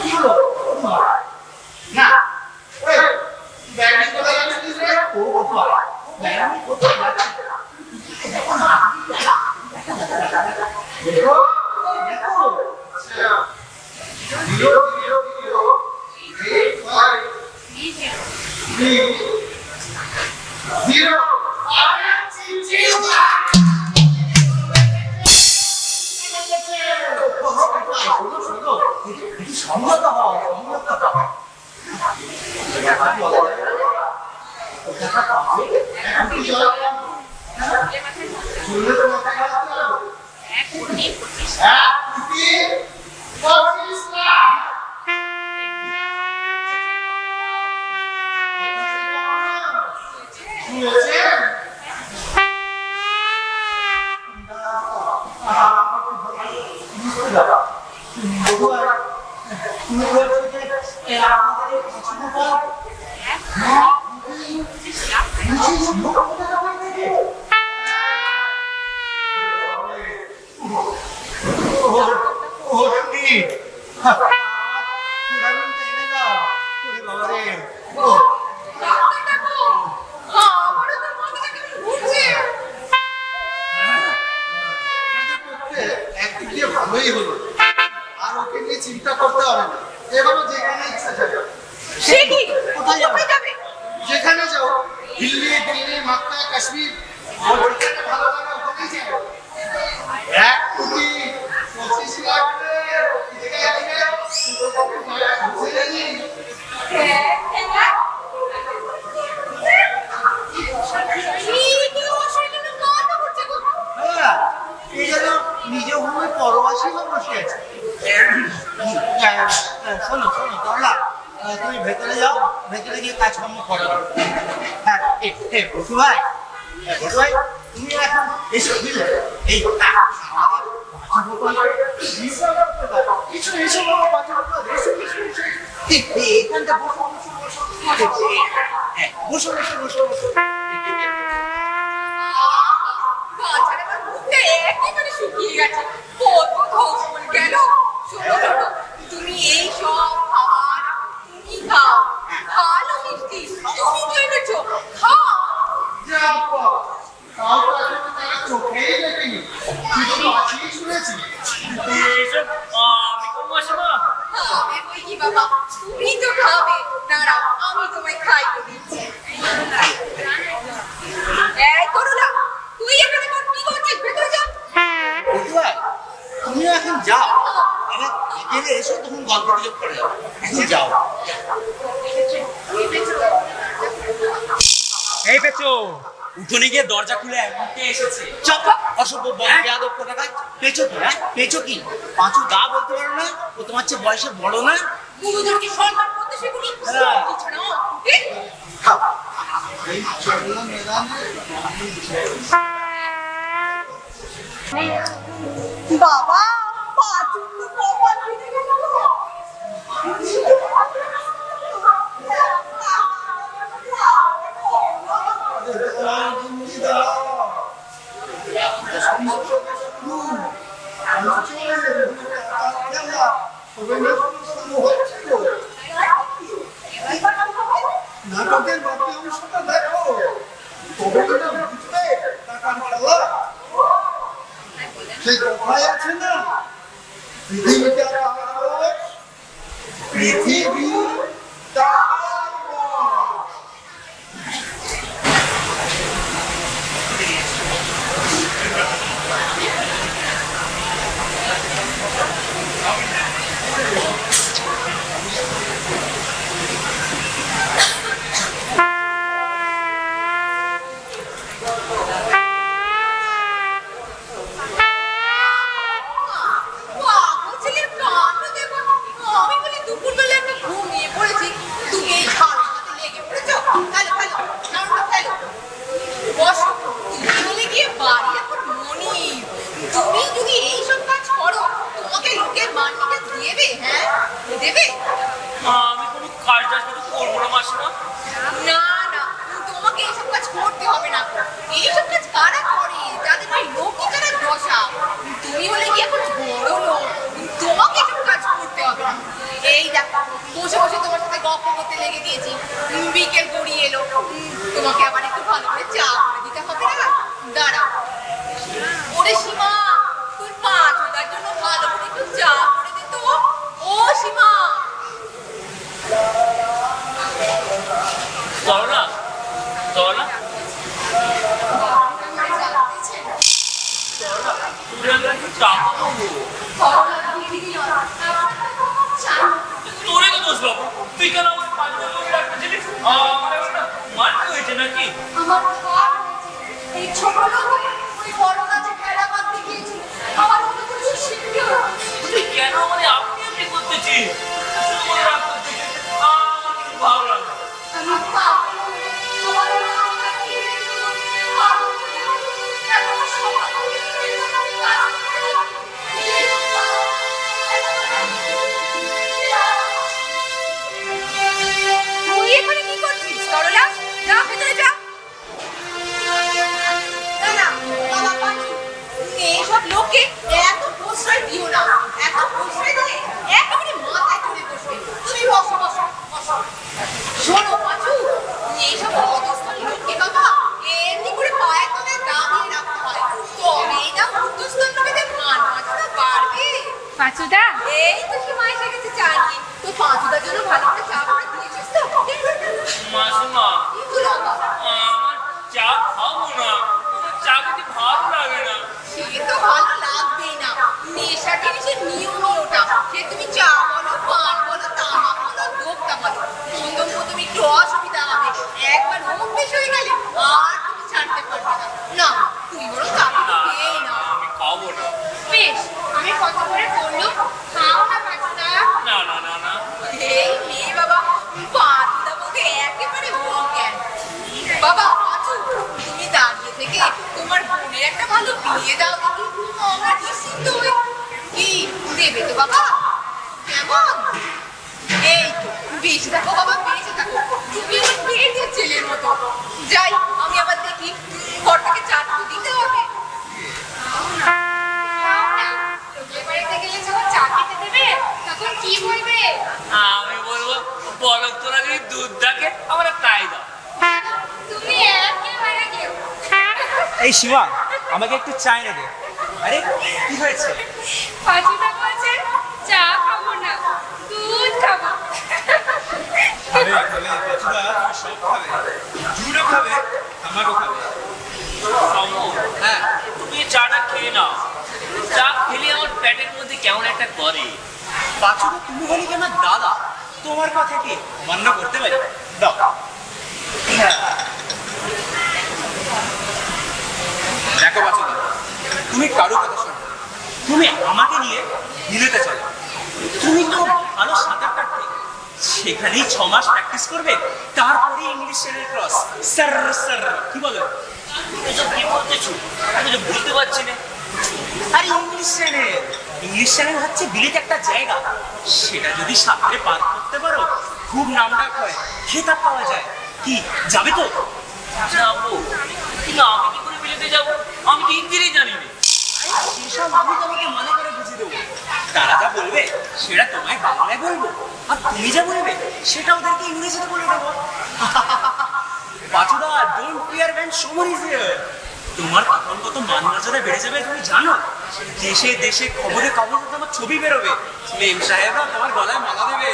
কি হলো? না, এই ব্যাংকে কোথায় যাচ্ছিস রে? ও বাবা, ব্যাংকে কোথায় যাচ্ছিস? দেখো, দেখো। আচ্ছা, 0008530। আরে চিচিবা। সংগত হও, সংগত হও। ভালোই হলো, আর ওকে নিয়ে চিন্তা করতে হবে না। এবারও যেখানে ইচ্ছা যাবে। কোথায় যাবে? যেখানে যাও, দিল্লি, মক্কা, কাশ্মীর, যেখানে ভালো লাগে ওখানেই যাবে। 1 কোটি 25 লাখ
নিজে হুমে পরবাসী হয়ে বসে আছে। শোনো শোনো তরলা, তুমি ভেতরে যাও, ভেতরে গিয়ে কাজকর্ম করো। হ্যাঁ বসু ভাই, বসু ভাই তুমি এখন এসো বুঝলে, এই এখানটা বসো বসো বসো বসো বসো।
বাচ্চারা আমার মুখটা একেবারে শুকিয়ে গেছে, কত ধৌল গেল। শোনো শোনো, তুমি এই সব খাবার তুমি খাও, ভালো মিষ্টি তুমি তো এনেছো, খাও।
চোখেই দেখিনি, শুধু আছিই শুনেছি।
এইসব আমি কোন মাসিমা?
খাবে বই কি বাবা, তুমি তো খাবে। দাঁড়াও, আমি তোমায় খাইয়ে দিচ্ছি। এই করুণা, তুই এখানে কি করছিস? ভেতরে যা।
বসু ভাই তুমিও এখন যাও, আবার গেলে এসো, তখন গল্প গুজব করে যাও। এখন যাও।
এই পেছো, উঠোনে গিয়ে দরজা খুলে এমনতে এসেছে।
চপ অসভ্য বেয়াদব কোথাকার। পেছো কি? হ্যাঁ পেছো কি? পাঁচু গা বলতে পারো না? ও তোমার চেয়ে বয়সে বড় না?
গুরুজনকে সম্মান করতে শেখুনি,
হ্যাঁ।
কিছু না।
খাও। এই চললাম মেদানে।
বাবা পাঁচু তো কপাল ফেটে গেল।
নাটকের বাকি অংশটা দেখো, তবে তো বুঝবে টাকার খেলা। সেই কথাই আছে না, পৃথিবীটা কাগজ, পৃথিবী টাকার বশ।
আমি বলি দুপুরবেলা একটা ঘুমিয়ে পড়েছি, তুমি এই খাওয়ার সাথে লেগে পড়েছো। ফেলো ফেলো, নাড়ুটা ফেলো। বসো, তুমি বলে গিয়ে বাড়ি এখন মনি। তুমি যদি এইসব কাজ করো, তোমাকে লোকের মান্ডিতে দেবে? হ্যাঁ দেবে?
আমি কোনো কাজ টাজ কিছু করবো না মাসিমা।
না না, তোমাকে এইসব কাজ করতে হবে না। এইসব কাজ কারা করে? যাদের ওই লোকই যারা দশা। তুমি হলে কি এখন বড় লোক, তোমাকে এসব কাজ করতে হবে না। এই দেখো, বসে বসে তোমার সাথে গল্প করতে লেগে দিয়েছি, বিকেল গড়িয়ে এলো। তোমাকে আবার একটু ভালো করে চা করে দিতে হবে না? দাঁড়াও। ওরে সীমা, তুই পাঁচটার জন্য ভালো করে একটু চা করে দে তো। ও সীমা,
চলো না, চলো না, তুমি আমরা একটু চা খাবো। তোরে তো দোষ বাবু, তুই কেন আমার পাঁচ বছর রাখতেছিলিস? আমার একটা মারতে হয়েছে নাকি?
আমার খারাপ হয়েছে। এই ছোট লোক ওই বড় গাছে খেলা করতে গিয়েছিল, আমার মনে কিছু শিখতে হবে।
তুই কেন আমাদের আপনি আপনি করতেছিস? শুধু মনে রাখ করতেছিস, আমার কিছু ভালো লাগে না।
আমি পাগল হয়ে আমার মাথা খেয়ে গেল। পাগল হয়ে গেল। এখন সকাল থেকে আমি কাজ করে
তুই এখানে কি করছিস সরলা? যা ভেতরে যা। না না বাবা পাঁচু, এইসব লোককে এত প্রশ্রয় দিও না। এত প্রশ্রয় দিলে একেবারে মাথায় চড়ে বসবে। তুমি বসো বসো বসো। শোনো পাঁচু, এইসব অধস্থল লোককে বাবা এমনি করে পায়ের তলায় দাবিয়ে রাখতে হয়, তবেই না উদ্ধস্তন লোকেদের মান মর্যাদা বাড়বে। পাঁচুদা, এই তো সীমা এসে গেছে চা নিয়ে। তো পাঁচুদার জন্য ভালো করে চা করে দিয়েছিস তো?
মাসিমা,
কি হলো আবার?
আমার চা খাবো না, আমার চা খেতে ভালো লাগে না।
সে তো ভালো লাগবেই না, নেশা জিনিসের নিয়মই ওটা। সে তুমি চা বলো, পান বলো, তামাক বলো, দোক্তা বলো, প্রথম একটু অসুবিধা হবে। একবার অভ্যেস হয়ে গেলে আর তুমি ছাড়তে পারবে না। না, তুই বরং চা খেয়ে নাও।
আমি খাবো না।
বেশ,
এই শিবা, আমাকে একটু চা এনে দে। আরে কি হয়েছে?
পাঁচুটা বলছে চা খাবো না, দুধ খাবো।
খাবে খাবে পাঁচুদা, তুমি সব খাবে, দুধও খাবে, আমাকেও খাবে।
হ্যাঁ, তুমি এই চাটা খেয়ে নাও। চা খেলে আমার পেটের মধ্যে কেমন একটা করে।
পাঁচুদা, তুমি হলে কি আমার দাদা? তোমার কথা কি মান্য করতে পারি? দাও। হ্যাঁ। দেখো পাঁচুদা, তুমি কারো কথা শোনো, তুমি আমাকে নিয়ে বিলেতে চলো। তুমি তো ভালো সাঁতার কাটতে, সেখানেই 6 মাস প্র্যাকটিস করবে, তারপরে English channel cross. Sir sir কি বলো?
এসব কি বলতেছো? আমি তো বুঝতে পারছি না।
আরে ইংলিশ চ্যানেল হচ্ছে বিলেত একটা জায়গা, সেটা যদি সাঁতারে পার করতে পারো খুব নামডাক হয়, খেতাব পাওয়া যায়। কি যাবে তো?
যাবো, কিন্তু আমি কি করে বিলেতে যাবো? আমি তো হিন্দি জানি না।
সেসব আমি তোমাকে মনে করে বুঝিয়ে দেবো। তারা যা বলবে সেটা তোমায় বাংলায় বলবো, আর তুমি যা বলবে সেটা ওদেরকে ইংরেজিতে বলে দেবো। পাচুদা, don't fear when someone is here. তোমার তখন কত মান মর্যাদা বেড়ে যাবে তুমি জানো? দেশে দেশে খবরে কাগজে তোমার ছবি বেরোবে, মেম সাহেবরা তোমার গলায় মালা দেবে।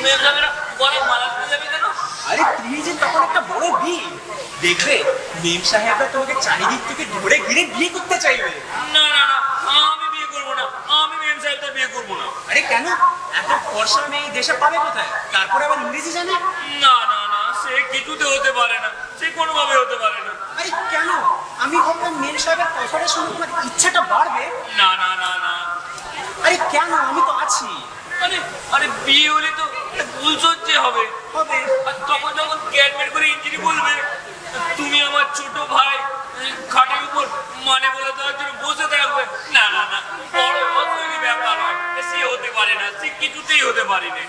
মেম সাহেবরা গলায় মালা দিতে যাবে কেন?
আরে তুমি যে তখন একটা বড় বিয়ে দেখবে, মেম সাহেবরা তোমাকে চারিদিক থেকে ধরে ঘিরে বিয়ে করতে চাইবে।
না না না, আমি বিয়ে করবো না, আমি মেম সাহেবটা বিয়ে করবো না।
আরে কেন? এত ফর্সা মেয়ে দেশে পাবে কোথায়? তারপরে আবার ইংরেজি জানে?
না না না, সে কিছুতে হতে পারে না, সে কোনোভাবে হতে পারে না।
আরে কেন? আমি ভাবলাম মেম সাহেবের কথাটা শুনে তোমার ইচ্ছাটা বাড়বে।
না না না না।
আরে কেন? আমি তো আছি।
আরে আরে বিয়ে হলে তো ফুলসজ্জে হবে।
হবে।
আর তখন যখন ক্যাডমেট করে ইঞ্জিনি বলবে, তুমি আমার ছোট ভাই, খাটের উপর মানে বলে দেওয়ার জন্য বসে থাকবে। না না না, বড় অসুবিধা ব্যাপার হয়, সে হতে পারে না, সে কিছুতেই হতে পারে না।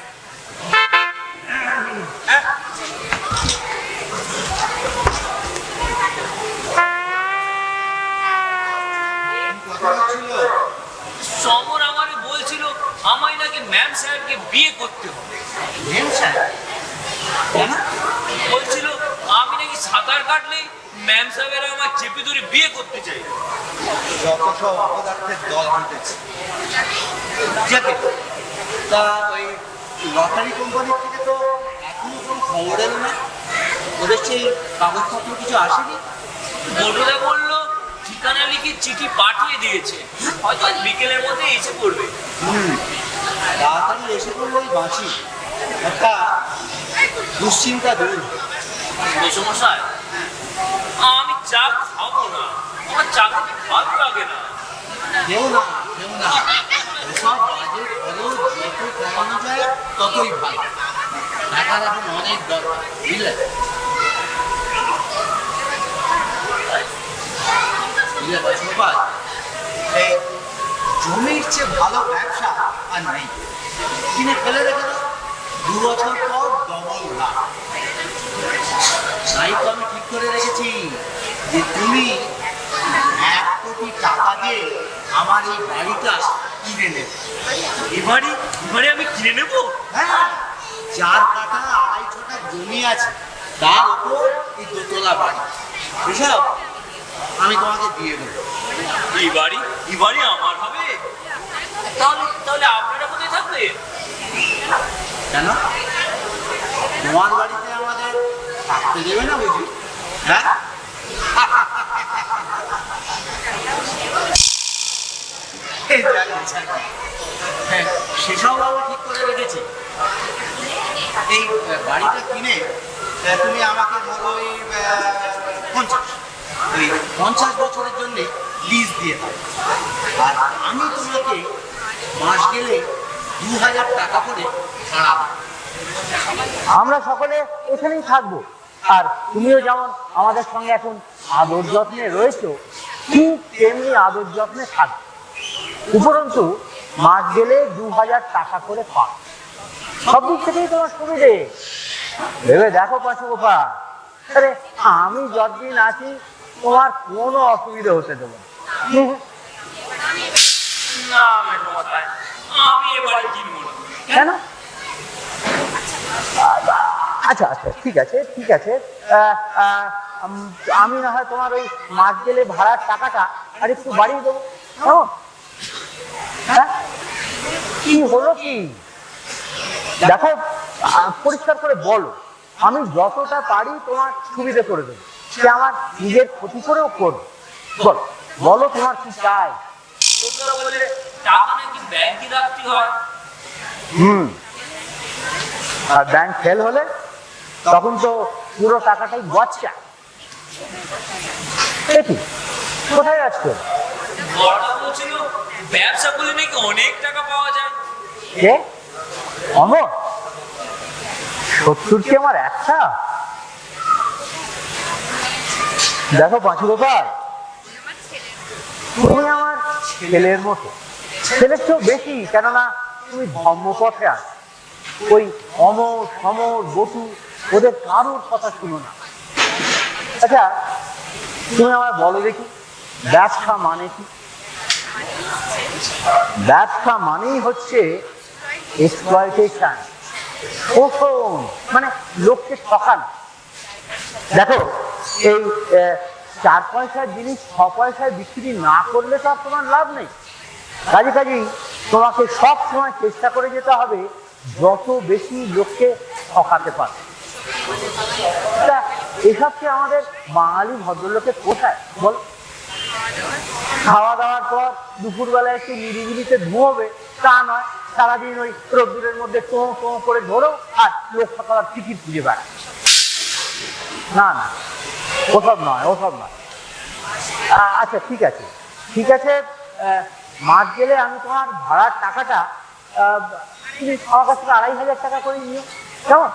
সমর আমারে বলছিল আমায় নাকি ম্যাম সাহেবকে বিয়ে করতে হবে।
মেম সাহেব কেন?
বলছিল আমি নাকি সাঁতার কাটলে ম্যাম সাহেবেরা আমার চেপে ধরে বিয়ে করতে চাই।
যত সব অপদার্থের দল হইতেছে। যাকে তা ওই লটারি কোম্পানির থেকে তো এখনো কোনো খবর এলো না, ওদের সেই কাগজপত্র কিছু আসেনি।
বড়দা বললো ঠিকানা লিখে চিঠি পাঠিয়ে দিয়েছে, হয়তো আজ বিকেলের মধ্যে এসে পড়বে।
তাড়াতাড়ি এসে পড়লেই বাঁচি, একটা দুশ্চিন্তা দূর।
মেসমশাই, আমি চা খাবো না, আমার চা খেতে ভালো লাগে না।
কেউ না কেউ না, এসব বাজে খরচ যত কমানো যায় ততই ভালো। টাকার এখন অনেক দরকার, বুঝলে? বুঝলে বাসুপাল, এই জমির চেয়ে ভালো ব্যবসা আর নেই। কিনে ফেলে রেখে দাও, 2 বছর পর ডবল লাভ। তাই তো আমি ঠিক করে রেখেছি যে তুমি 1 কোটি টাকা দিয়ে আমার এই বাড়িটা কিনে নেবে।
এবারে আমি কিনে নেবো।
হ্যাঁ, 4 কাঠা 2.5 কাঠা জমি আছে, তার উপর এই 2 তলা বাড়ি। এসব আমি তোমাকে দিয়ে দেবো।
এই বাড়ি আমার হবে? তাহলে আপনারা কোথায় থাকবে?
কেন? তোমার বাড়িতে আমাদের থাকতে দেবে না বুঝি? হ্যাঁ, হ্যাঁ, সেসব আমি ঠিক করে রেখেছি। এই বাড়িটা কিনে তুমি আমাকে ধরো ওই 50 বছরের জন্য লিজ দিয়ে দাও, আর আমি তোমাকে মাস গেলে 2000 টাকা করে ভাড়া দেবো।
আমরা সকলে এখানেই থাকবো, আর তুমিও যেমন আমাদের সঙ্গে এখন আদর যত্নে রয়েছো, ঠিক তেমনি আদর যত্নে থাকবে। উপরন্তু মাস গেলে 2000 টাকা করে পাও। সব দিক থেকেই তোমার সুবিধে। ভেবে দেখো পাঁচুগোপাল, আরে আমি যতদিন আছি তোমার কোনো অসুবিধা হতে দেবো না।
না মেসমশাই, আমি এবারে কিনবো না।
কেন? আচ্ছা আচ্ছা, ঠিক আছে ঠিক আছে, আমি না হয় তোমার ওই মাস গেলে ভাড়ার টাকাটা আর একটু বাড়িয়ে দেবো, কেমন? হ্যাঁ, কি হলো কি? দেখো, পরিষ্কার করে বলো, আমি যতটা পারি তোমার সুবিধে করে দেবো, সে আমার নিজের ক্ষতি করেও করবো। বলো বলো তোমার কি চাই?
লোকরা বলে টাকা নাকি ব্যাংকে রাখতে হয়।
আর ব্যাংক ফেল হলে তখন তো পুরো টাকাটাই গচ্চা। কি কোথায় আসছো?
বড়টা বলছিল ব্যবসা করলে নাকি অনেক টাকা পাওয়া যায়।
কে? অমর? 70 কি আমার একটা? দেখো পাঁচু গোপাল, তুমি আমার ছেলের মতো, ছেলের চেয়েও বেশি, কেননা তুমি ধর্মপথে আছো। ওই অমর সমর বটু ওদের কারোর কথা শুনো না। আচ্ছা তুমি আমার বলো দেখি, ব্যবসা মানে কি? ব্যবসা মানেই হচ্ছে এক্সপ্লয়টেশন, শোষণ, মানে লোককে ঠকানো। দেখো, এই 4 পয়সার জিনিস 6 পয়সায় বিক্রি না করলে তো আর তোমার লাভ নেই। কাজেই তোমাকে সব সময় চেষ্টা করে যেতে হবে যত বেশি লোককে ঠকাতে পারে। এসবকে আমাদের বাঙালি ভদ্রলোকে কোথায় বল? খাওয়া দাওয়ার পর দুপুরবেলায় একটু নিরিবিলিতে ঘুমোবে তা নয়, সারাদিন ওই রোদ্দুরের মধ্যে টো টো করে ধরো আর লোক ঠকাবার টিকিট খুঁজে বেড়ায়। না না, ওসব নয়, ওসব নয়। আচ্ছা ঠিক আছে, ঠিক আছে, মাস গেলে আমি তোমার ভাড়ার টাকাটা তুমি আমার কাছ থেকে 2500 টাকা করে নিও, কেমন?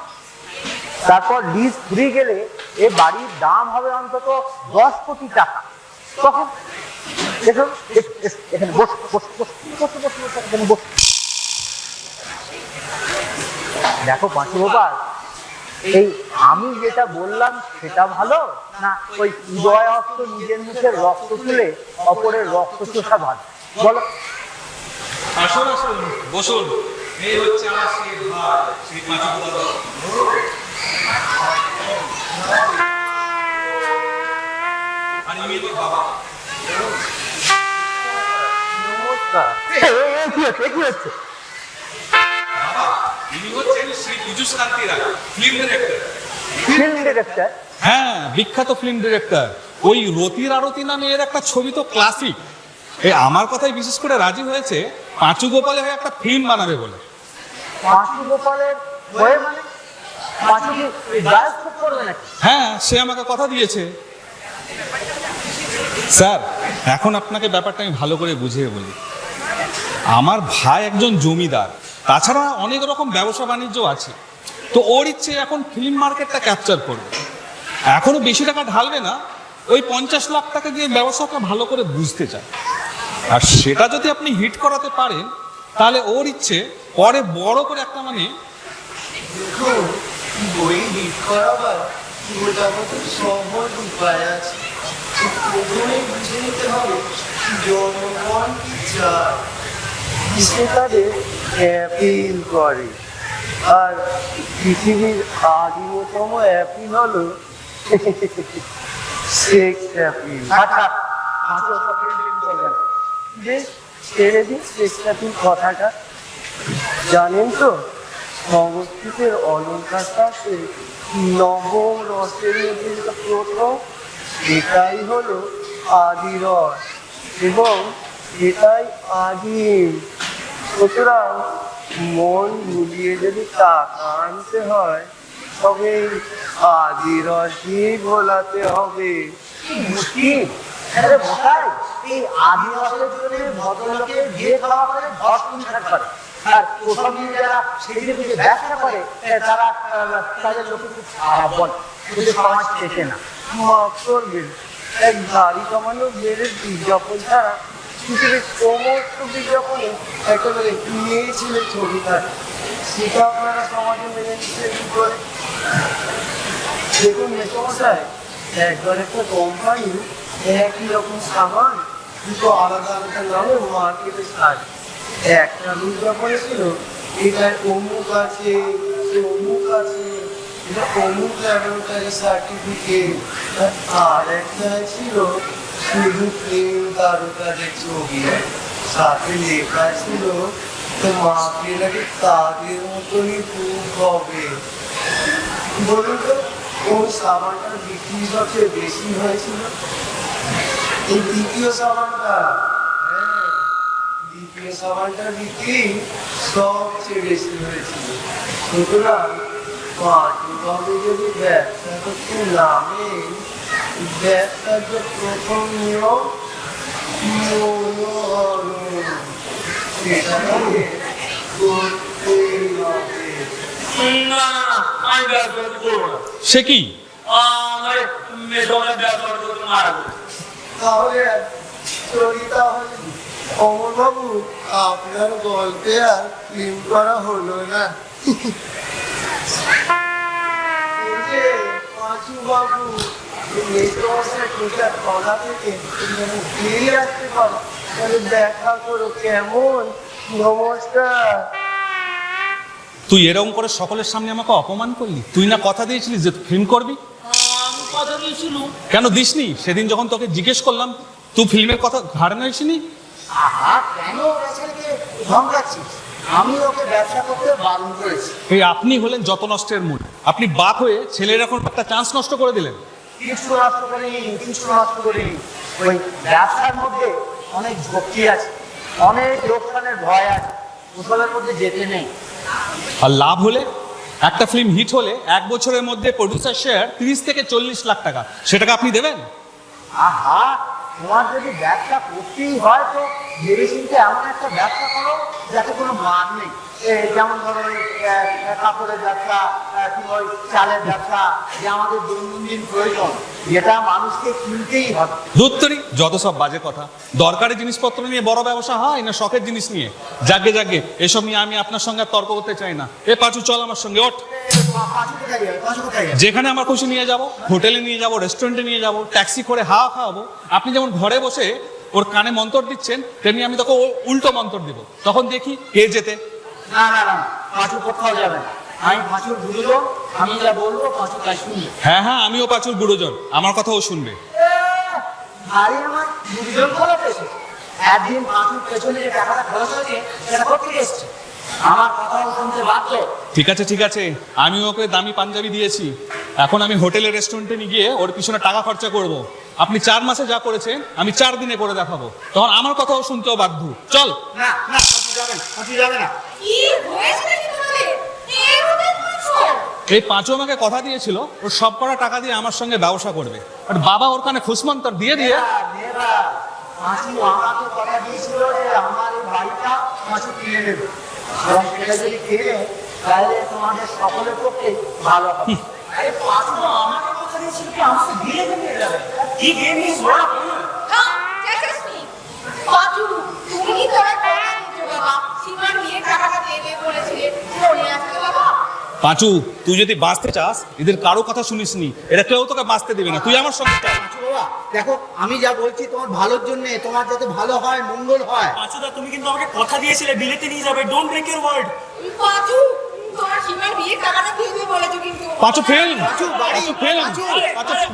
তারপর লিজ ফুরিয়ে গেলে এ বাড়ির দাম হবে অন্তত 10 কোটি টাকা। তখন দেখুন, এখানে বস বস বস বস বস এখানে বস। দেখো পাঁচু গোপাল, এই আমি যেটা বললাম সেটা ভালো, না ওই উদয় অস্ত নিজের মুখের রক্ত তুলে অপরের রক্ত চোষা ভালো? বলো।
আসুন আসুন, বসুন। এই হচ্ছে আমার শ্রী ভাই, শ্রী পাঁচু দাদা। আর ইনি তো বাবা।
নমস্কার। কি হচ্ছে?
বাবা, ইনি হচ্ছেন শ্রী পীযূষ কান্তি রায়, ফিল্ম ডিরেক্টর।
Film director?
হ্যাঁ, বিখ্যাত ফিল্ম ডিরেক্টর। ওই রতির আরতি নামে এর একটা ছবি তো ক্লাসিক। এই আমার কথাই বিশেষ করে রাজি হয়েছে পাঁচু গোপালের হয়ে একটা ফিল্ম বানাবে বলে।
পাঁচু গোপালের হয়ে মানে? পাঁচু কি বায়োস্কোপ করবে নাকি?
হ্যাঁ, সে আমাকে কথা দিয়েছে। স্যার, এখন আপনাকে ব্যাপারটা আমি ভালো করে বুঝিয়ে বলি। আমার ভাই একজন জমিদার, তাছাড়া অনেক রকম ব্যবসা বাণিজ্য আছে। তো ওর ইচ্ছে এখন ফিল্ম মার্কেটটা ক্যাপচার করবে। এখনো বেশি টাকা ঢালবে না, ওই 50 লাখ টাকা দিয়ে ব্যবসাটা ভালো করে বুঝতে চায়। আর সেটা যদি আপনি হিট করাতে পারেন, তাহলে ওর ইচ্ছে পরে বড় করে একটা মানে
বই হিট করাবার মোটামুটি সহজ উপায় আছে। প্রথমে বুঝে নিতে হবে জনগণ কি চায়, কিসে তাদের অ্যাপিল করে। আর পৃথিবীর আদিমতম অ্যাপিল হলো সেক্স অ্যাপিল।
আচ্ছা,
বেশ, ছেড়ে দিন সেক্স অ্যাপিল কথাটা। জানেন তো, সংস্কৃতের অলঙ্কার শাস্ত্রে নবম রসের মধ্যে যেটা প্রথম, এটাই হলো আদি রস এবং এটাই আদিম। সুতরাং মন ভুলিয়ে যদি টাকা আনতে হয়, তবে আদি রসই ভোলাতে হবে।
মুশকিল। আরে মশাই, এই আদিবাসীদের জন্য ভদ্রলোকের বিয়ে খাওয়া করে ঘর সংসার করে, আর ওসব নিয়ে যারা সেদিকে দিকে ব্যবসা করে তারা তাদের লোকে খুব খারাপ বলে, কিন্তু সমাজ শেষে না।
মাফ করবেন, এক দাড়ি কমানো বেড়ের বিজ্ঞাপন ছাড়া পৃথিবীর সমস্ত বিজ্ঞাপনে একেবারে মেয়ে ছেলে ছবি থাকে। সেটা আপনারা সমাজে মেনে নিচ্ছে কি করে? দেখুন মেসমশাই, একবার একটা কোম্পানি একই রকম সামান দুটো আলাদা আলাদা নামে মার্কেটে ছাড়ে। একটা বিজ্ঞাপনে ছিল এটার অমুক আছে, অমুক আছে, এটা অমুক ল্যাবরেটরি সার্টিফিকেট, আর একটা ছিল শুধু প্রেম তারকাদের ছবি, সাথে লেখা ছিল তো মাকে নাকি তাদের মতনই খুব হবে। বলুন তো কোন সাবানটার বিক্রি সবচেয়ে বেশি হয়েছিল? এই দ্বিতীয় সাবানটা, হ্যাঁ দ্বিতীয় সাবানটার বিক্রি সবচেয়ে বেশি হয়েছিল। সুতরাং পাঁচুবাবু যদি ব্যবসা করতে নামে, ব্যবসার যে প্রথম নিয়ম মনোহরণ, সেটা তাকে করতেই হবে।
না আমি ব্যবসা করবো না।
সে কি?
আমার মেজবানের ব্যবসা করতে মারা গেছে।
তাহলে চলি, তাহলে অমর বাবু আপনার গল্পে আর ফিল্ম করা হলো না। এই যে পাঁচু বাবু কথা থেকে বেরিয়ে আসতে পারো, তাহলে দেখা করো কেমন। নমস্কার।
তুই এরকম করে সকলের সামনে আমাকে অপমান করলি। তুই না কথা দিয়েছিলিস যে ফিল্ম করবি?
আমি কথা দিয়েছিলাম।
কেন দিসনি? সেদিন যখন তোকে জিজ্ঞেস করলাম তুই ফিল্মের কথা ঘাড়ে নিসনি?
আহা, কেন বেচারিকে ধমকাচ্ছিস? আমি ওকে ব্যবসা করতে বারণ করেছি।
এই আপনি হলেন যত নষ্টের মূল। আপনি বাপ হয়ে ছেলের এখন একটা চান্স নষ্ট করে দিলেন।
কিছু নষ্ট করিনি, কিছু নষ্ট করিনি। ওই ব্যবসার মধ্যে অনেক ঝক্কি আছে, অনেক লোকসানের ভয় আছে, ওসবের মধ্যে যেতে নেই।
আর লাভ হলে, একটা ফিল্ম হিট হলে 1 বছরের মধ্যে প্রডিউসার শেয়ার 30 থেকে 40 লাখ টাকা, সেটাকে আপনি দেবেন?
আহা, তোমার যদি ব্যবসা করতেই হয় তো ভেবে চিন্তে এমন একটা ব্যবসা করো যাতে কোনো মান নেই। যেমন ধরো ওই কাপড়ের ব্যবসা কিংবা ওই চালের ব্যবসা, যে আমাদের দৈনন্দিন প্রয়োজন, যেটা মানুষকে কিনতেই হবে।
ধুত্তরি, যত সব বাজে কথা। দরকারি জিনিসপত্র নিয়ে বড় ব্যবসা হয় না শখের জিনিস নিয়ে? জাগে জাগে এসব নিয়ে আমি আপনার সঙ্গে আর তর্ক করতে চাই না। এ পাঁচু, চল আমার সঙ্গে, ওঠ।
পাঁচু কোথায় যাবে? পাঁচু কোথায় যাবে?
যেখানে আমার খুশি নিয়ে যাব, হোটেলে নিয়ে যাব, রেস্টুরেন্টে নিয়ে যাব, ট্যাক্সি করে হাওয়া খাওয়াবো। আপনি যেমন ঘরে বসে ওর কানে মন্তর দিচ্ছেন, তেমনি আমি তোকে উল্টো মন্তর দিব। তখন দেখি কে যেতে।
না না না, পাঁচু কোথাও যাবে না। আমি পাঁচুর গুরুজন, আমি যা বলবো পাঁচু তাই শুনবে।
হ্যাঁ হ্যাঁ, আমিও পাঁচুর গুরুজন, আমার কথাও শুনবে।
আরে আমার গুরুজন খরচ হয়েছে। একদিন পাঁচুর পেছনে যে টাকাটা খরচ হয়েছে সেটা কোথেকে এসছে? আমার কথাও শুনতে বাধ্য।
ঠিক আছে ঠিক আছে, আমি ওকে দামি পাঞ্জাবি দিয়েছি। এখন আমি হোটেলে রেস্টুরেন্টে নিয়ে গিয়ে ওর পিছনে টাকা খরচা করব। আপনি 4 মাসে যা করেছেন আমি 4 দিনে করে দেখাবো। তখন আমার কথাও শুনতেও বাধ্য। চল।
না না, পাঁচু যাবে না, পাঁচু যাবে না।
কি হয়েছে নাকি তোমাদের? এরকম করছো?
এই পাঁচু আমাকে কথা দিয়েছিল ওর সব করা টাকা দিয়ে আমার সঙ্গে ব্যবসা করবে। আর বাবা ওর কানে খুশমন্তর দিয়ে দিয়ে
মেয়েরা, পাঁচু আমাকে কথা দিয়েছিল যে আমার এই বাড়িটা পাঁচু কিনে নেবে, এবং সেটা যদি কিনে তাহলে তোমাদের সকলের পক্ষে ভালো হবে। আরে পাঁচু আমাকে কথা দিয়েছিল কি আমাকে দিয়ে নিয়ে যাবে? কি দিয়ে নিয়ে বলা?
হ্যাঁ, চেঁচাচ্ছি। পাঁচু, তুমি কি তোরা কথা দিয়েছো বাবা? সীমার বিয়ের টাকাটা দেবে বলেছিলে, মনে আছে তো বাবা?
পাঁচু, তুই যদি বাঁচতে চাস এদের কারো কথা শুনিসনি, এরা কেউ তোকে বাঁচতে দেবে না। তুই আমার সঙ্গে চল।
পাঁচু বাবা, দেখো আমি যা বলছি তোমার ভালোর জন্য, তোমার যাতে ভালো হয়, মঙ্গল হয়।
পাঁচুদা, তুমি কিন্তু আমাকে কথা দিয়েছিলে বিলেতে নিয়ে যাবে। Don't break your word.
Panchu, তোমার সীমার বিয়ের টাকাটা দেবে বলেছো কিন্তু।
পাঁচু ফেল,
পাঁচু বাড়ি,
পাঁচু ফেল,
পাঁচু।
পাঁচু।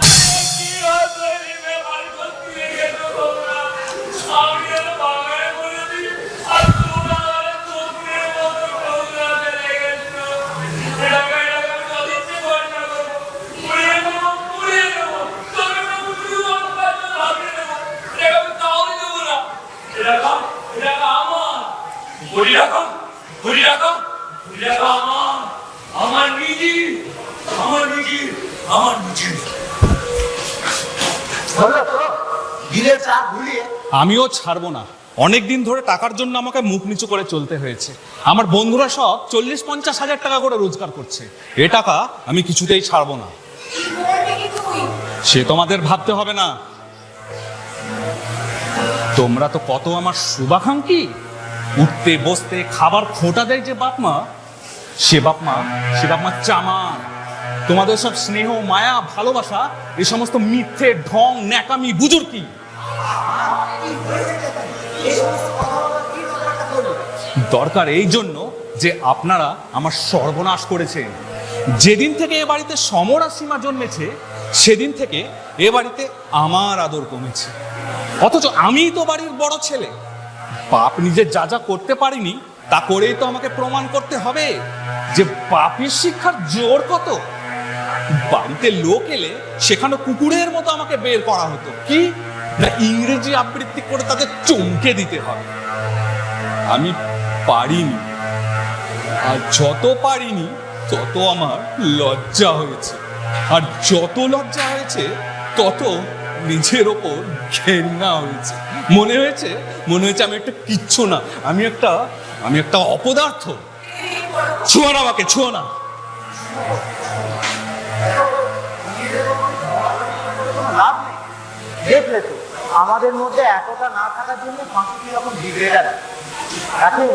আমার নিজে
হলো তো দিলের চাপ ভুলিয়ে।
আমিও ছাড়বো না। অনেক দিন ধরে টাকার জন্য আমাকে মুখ নিচু করে চলতে হয়েছে। আমার বন্ধুরা সব 40-50 হাজার টাকা করে রোজগার করছে। এ টাকা আমি কিছুতেই ছাড়বো না।
কি করবে কি তুই?
সে তোমাদের ভাবতে হবে না। তোমরা তো কত আমার শুভাকাঙ্ক্ষী। উঠতে বসতে খাবার খোঁটা দেয় যে বাপ মা, সে বাপ মা চামার। তোমাদের সব স্নেহ, মায়া, ভালোবাসা, এই সমস্ত মিথ্যে, ঢং, ন্যাকামি, বুজুর কি দরকার? এই জন্য যে আপনারা আমার সর্বনাশ করেছেন। যেদিন থেকে এ বাড়িতে সমর আর সীমা জন্মেছে সেদিন থেকে এ বাড়িতে আমার আদর কমেছে। অথচ আমিই তো বাড়ির বড় ছেলে, বাপ নিজে যা যা করতে পারিনি তা করেই তো আমাকে প্রমাণ করতে হবে যে বাপের শিক্ষার জোর কত। বাড়িতে লোক এলে সেখানে কুকুরের মতো আমাকে বের করা হতো, কি না ইংরেজি আবৃত্তি করে তাদের চমকে দিতে হবে। আমি পারিনি, আর যত পারিনি তত আমার লজ্জা হয়েছে, আর যত লজ্জা হয়েছে তত নিজের ওপর ঘেন্না হয়েছে। মনে হয়েছে আমি একটা কিচ্ছু না, আমি একটা অপদার্থ। ছুঁয়ো না আমাকে, ছুঁয়ো না।
দেখলে তো আমাদের মধ্যে একতা না থাকার জন্য ফাঁসি কিরকম বিগড়ে গেল। এখন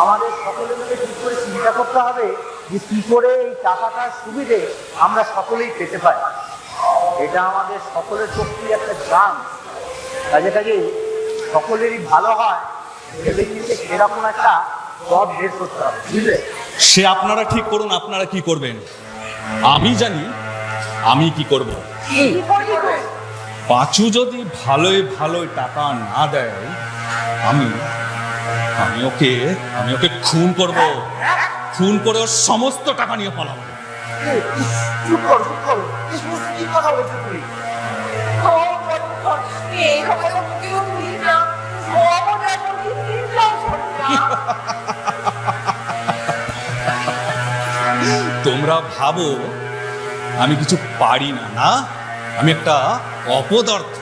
আমাদের সকলে মিলে ঠিক করে চিন্তা করতে হবে যে কি করে এই টাকাটার সুবিধে আমরা সকলেই পেতে পারি। এটা আমাদের সকলের পক্ষেই একটা চান্স। কাজে সকলেরই ভালো হয় ভেবে চিন্তে সেরকম একটা পথ বের করতে হবে, বুঝলে?
সে আপনারা ঠিক করুন আপনারা কি করবেন। আমি জানি আমি কি করব। পাঁচু যদি ভালোই টাকা না দেয় আমি ওকে খুন করব, খুন করে ওর সমস্ত টাকা নিয়ে পালাবো।
চুপ করো, চুপ করো, কি কথা বলছো তুমি?
তোমরা ভাবো আমি কিছু পারি না, না আমি একটা অপদার্থ।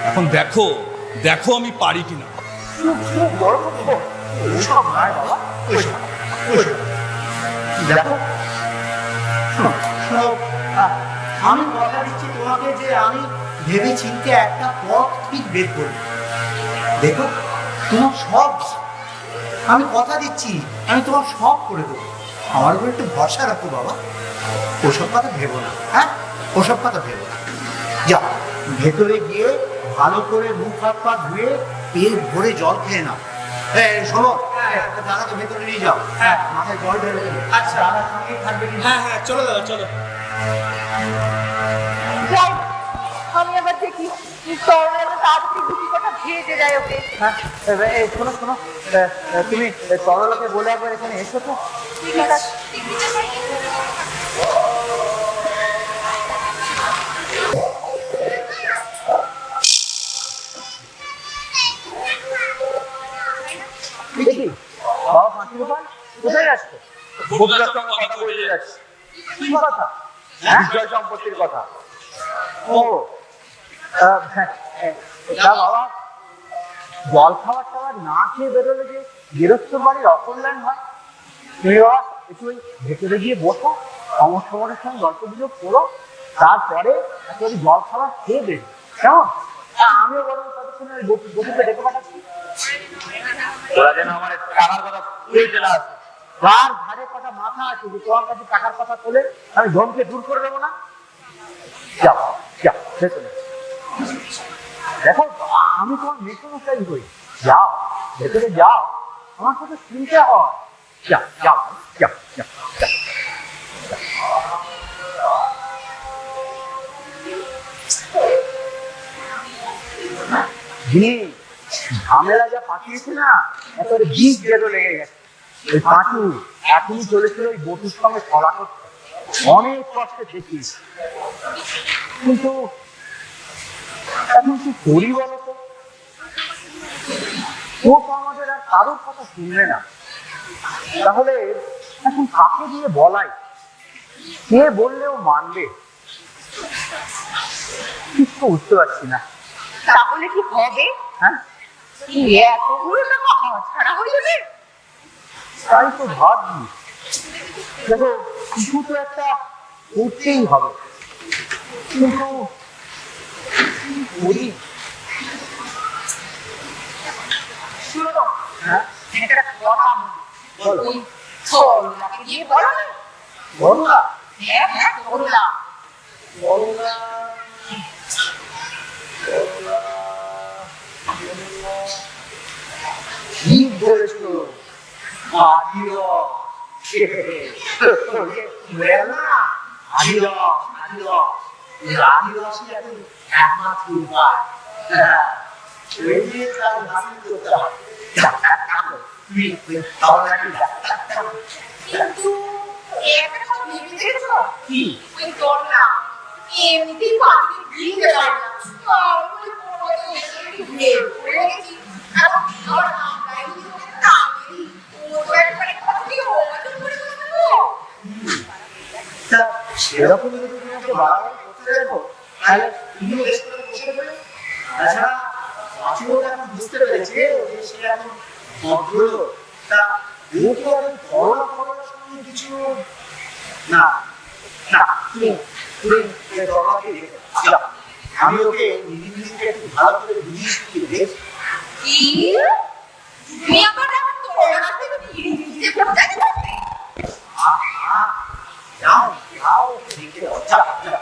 এখন দেখো আমি পারি কিনা।
দেখো আমি কথা দিচ্ছি তোমাকে যে আমি ভেবে চিন্তে একটা পথ ঠিক বের করব। দেখো তোমার সব, আমি কথা দিচ্ছি আমি তোমার সব করে দেবো। আমার উপর একটু ভরসা রাখো বাবা, ওসব কথা ভেবো না। হ্যাঁ, ওসব কথা ভেবো না। যাও ভেতরে গিয়ে ভালো করে মুখ হাত পা ধুয়ে পেট ভরে জল খেয়ে নাও। শোনো, দাদাকে ভেতরে নিয়ে যাও, মাথায় জল ঢেলে দেবে। আচ্ছা, দাদার সঙ্গেই থাকবে।
হ্যাঁ হ্যাঁ, চলো দাদা চলো।
আমি আবার দেখি তরলের তাড়াতাড়ি দুটি কথা ভেজে যায় ওকে।
হ্যাঁ, শোনো শোনো, তুমি তরলাকে বলে একবার এখানে এসো তো।
ঠিক আছে।
দেখি বাবা পাঁচি গোপাল কোথায় যাচ্ছে?
বন্ধুদের সঙ্গে কথা বলে যাচ্ছি।
কি কথা?
বিষয় সম্পত্তির কথা।
ও তা বাবা, জল খাবার টাবার না খেয়ে বেরোলে যে গৃহস্থ বাড়ির অকল্যাণ হয়। তুমি বাবা একটু ওই ভেতরে গিয়ে বসো, সমরের সঙ্গে গল্প গুজব করো, তারপরে একেবারে জল খাবার খেয়ে বেরো, কেমন? আমিও বরং ততক্ষণে বকুকে ডেকে পাঠাচ্ছি।
ওরা যেন আমার টাকার কথা ভুলে চলে আসে।
যার ধারে কটা মাথা আছে যে তোমার কাছে টাকার কথা বলে আমি ধনকে দূর করে দেবো না। যাও যাও ভেতরে দেখো, আমি তোমার মেসমশাই হই। যাও ভেতরে যাও, আমার সাথে চিন্তা হয়। যাও যাও যাও যাও। যিনি ঝামেলা যা পাঠিয়েছে না, একেবারে বীজ বেরো লেগে গেছে। ওই পাঁচু এখনই চলেছিল ওই বটুর সঙ্গে সভা করতে, অনেক কষ্টে দেখি। কিন্তু এখন কি করি বলতো? ও তো আমাদের আর কারোর কথা শুনবে না। তাহলে এখন কাকে দিয়ে বলাই? কে বললেও মানবে? কিছু বুঝতে পারছি না।
তাহলে কি হবে?
হ্যাঁ,
এতগুলো টাকা হাতছাড়া হয়ে যাবে?
তাই তো ভাবছি। দেখো কিছু তো একটা করতেই হবে, কিন্তু করি।
শুনো,
হ্যাঁ
একটা কথা
বলো।
ওই তরলাকে দিয়ে বলো না?
বড়রা
হ্যাঁ তরলা।
বড়রা ঠিক বলেছো। আদিবাসী এখন একমাত্র উপায় করতে হবে।
কিন্তু একটা কথা ভেবে দেখেছো? ওই দরজা এমনিতেই পাঁচিল দিয়ে যায় না। আমি ওই একটু ভেবে পড়ে গেছি। এখন আবার আমরাই যদি ওকে টাঙিয়ে দিই, ও তো একবারে কথা দিয়ে অবাচন করে বসবো।
তা সেরকম যদি তুমি একটা বাড়াবাড়ি করতে যাবো তাহলে তুমিও বেশ করে বসে পড়বে। তাছাড়া পাঁচুও এখন বুঝতে পেরেছে যে সে এখন ভদ্রলোক। তা ওকে এখন করোনা সঙ্গে কিছু না না তুমি তুমি দরবারকে দেখে যাও। আমি ওকে নিজে একটু ভালো করে বুঝিয়ে শুনিয়ে বেশ।
কি? তুমি আবার এখন দরজা থেকে ফিরে দিতে পড়তে যাবে?
যাও যাও দেখে যাও যাও যাও।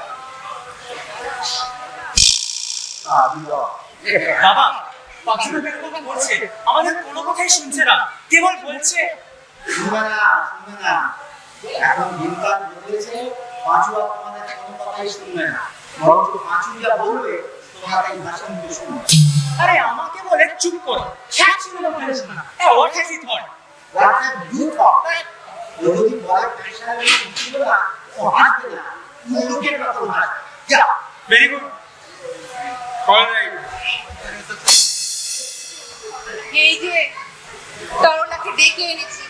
বাবা পাখিটা বেরোবো বলছে, আমাদের কোনো কথাই শুনছে না, কেবল বলছে
শুনবে না শুনবে না। এখন দিনকাল বদলেছে, পাঁচুয়া তোমাদের কোনো কথাই শুনবে না, বরং পাঁচু যা বলবে তোমার এই ভাষণ শুনবে।
আরে আমাকে বলে চুপ কর, খ্যাট ছিল না বলে শোনা। What has he thought?
What have you thought? ও যদি বলার প্রেশারে ছিল না, ও হাসবে না, লোকের মতো হাসবে। যাও।
Very good, alright.
এই যে তরুণাকে ডেকে এনেছি।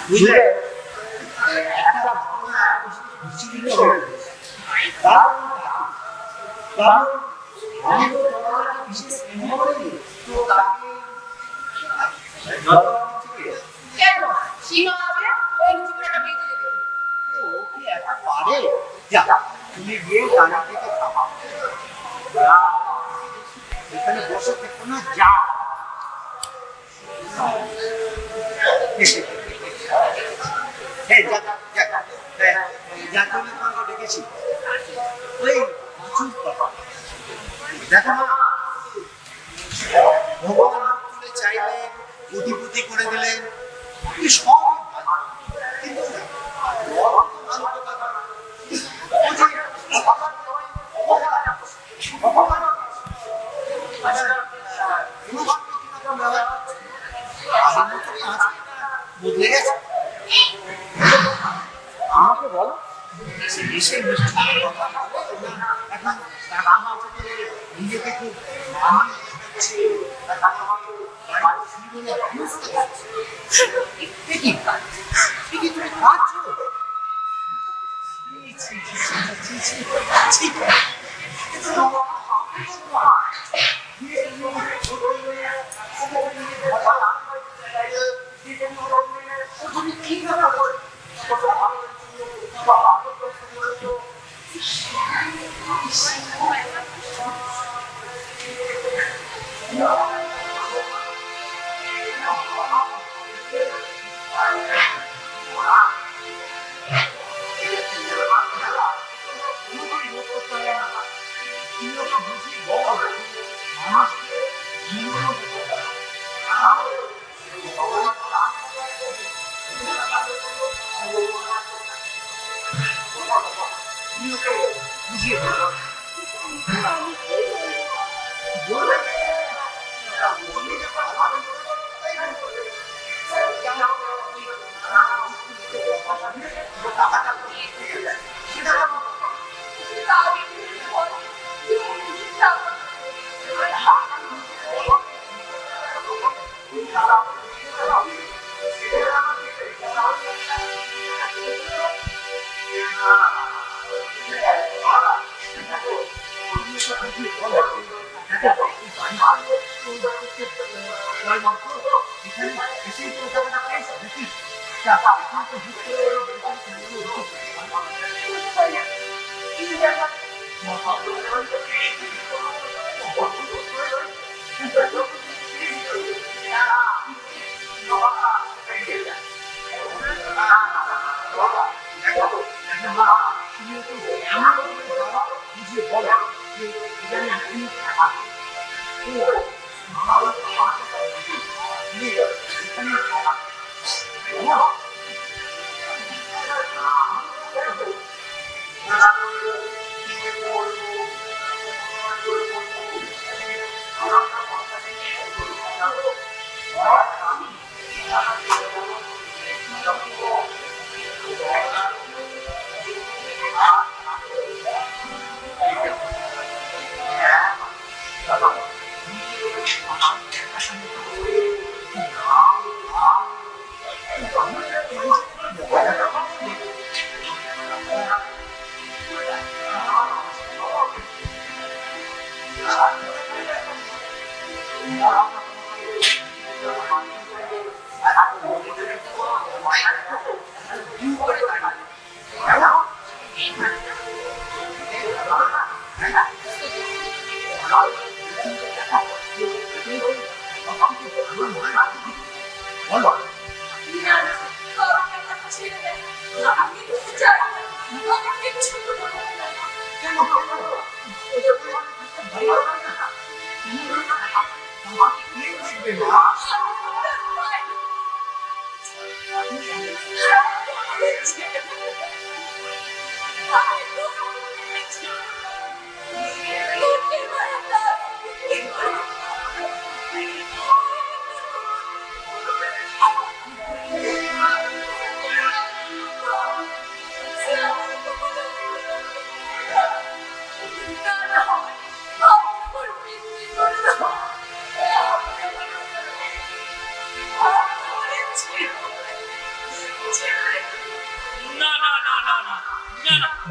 বুঝলে একটা ঘটনা বিচিত্র হয়েছে। কারণ আমি তো তোমাকে বিশেষ প্রেম করিনি, তো তাকে
কেন? সীমা আছে, ওই চিত্রটা বেঁচে দেবে।
ও কি একা পারে? যা তুমি গিয়ে গাড়ি থেকে থামাও। যাও, এখানে বসে থেকো না, যাও। এই যা যা যা তুমি তোমাকে ডেকেছি। ওই চুপ করো। দেখো না, ভগবান মুখ তুলে চাইলেন, কোটিপতি করে দিলেন, এই সব ভালো। কিন্তু বড় ভালো কথা না। ও যে ভগবান বদলে গেছে। আমাকে বলো, এসে মিষ্টি কথা বলে না, এখন টাকা মাত্র নিজেকে খুব মানিয়ে নিচ্ছে, টাকা মাত্র বাড়ির জীবনে বুঝতে পারছে। কি তুমি খাচ্ছো?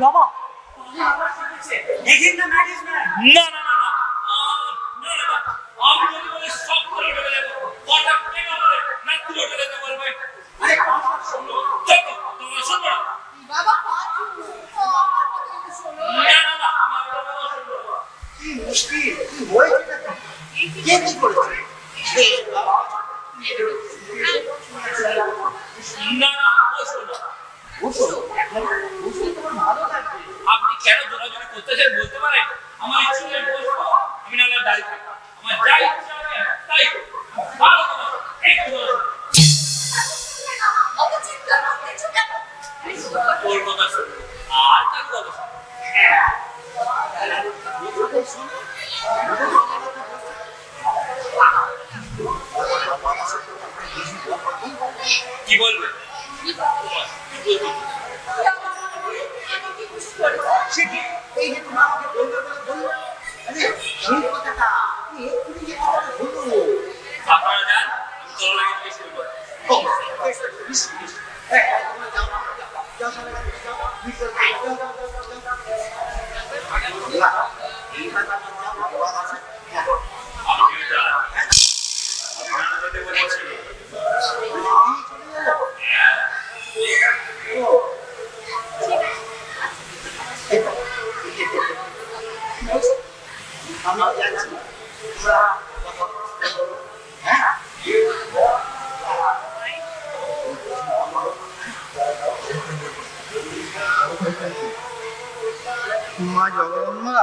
বাবা
Again the magician. না না না না আমি যদি বলে সব করে উঠে যাবো কটা পেনা বলে না তুই উঠে যেতে বলবে আরে কথা শুনো চলো তোমরা শুনো না
বাবা পাঁচু আমার কথা একটু শোনো
না না না আমার কথা শুনো
কি মুশকিল কি হয়েছে কে কি করেছে
না না বসো না
বসো এখন বসে তোমার ভালো লাগবে
আপনি কেন জোরাজোরি করতেছেন বলতে পারেন আমার ইচ্ছে হলে বসবো আমি নাহলে দাঁড়িয়ে থাকবো আমার যা ইচ্ছা হবে তাই করবো। ভালো কথা একটু বসো।
অত চিন্তা করতেছো কেন
ওর কথা শোনো আর কার কথা শোনো কি বলবে
সে কি এই যে তুমি আমাকে বলবে বললো আরে সেই কথাটা তুমি এক্ষুনি যে কথাটা বললো
আপনারা যান আমি চলো লাগে জিজ্ঞেস করবো
ও বেশ বেশ বেশ হ্যাঁ তোমরা যাও যাও চলে যাও ভিতরে যাও যাও যাও এই কথা আমার বলা আছে
আপনি যান আপনারা যদি বলেছি
আমরা যাচ্ছি মা জগন্মা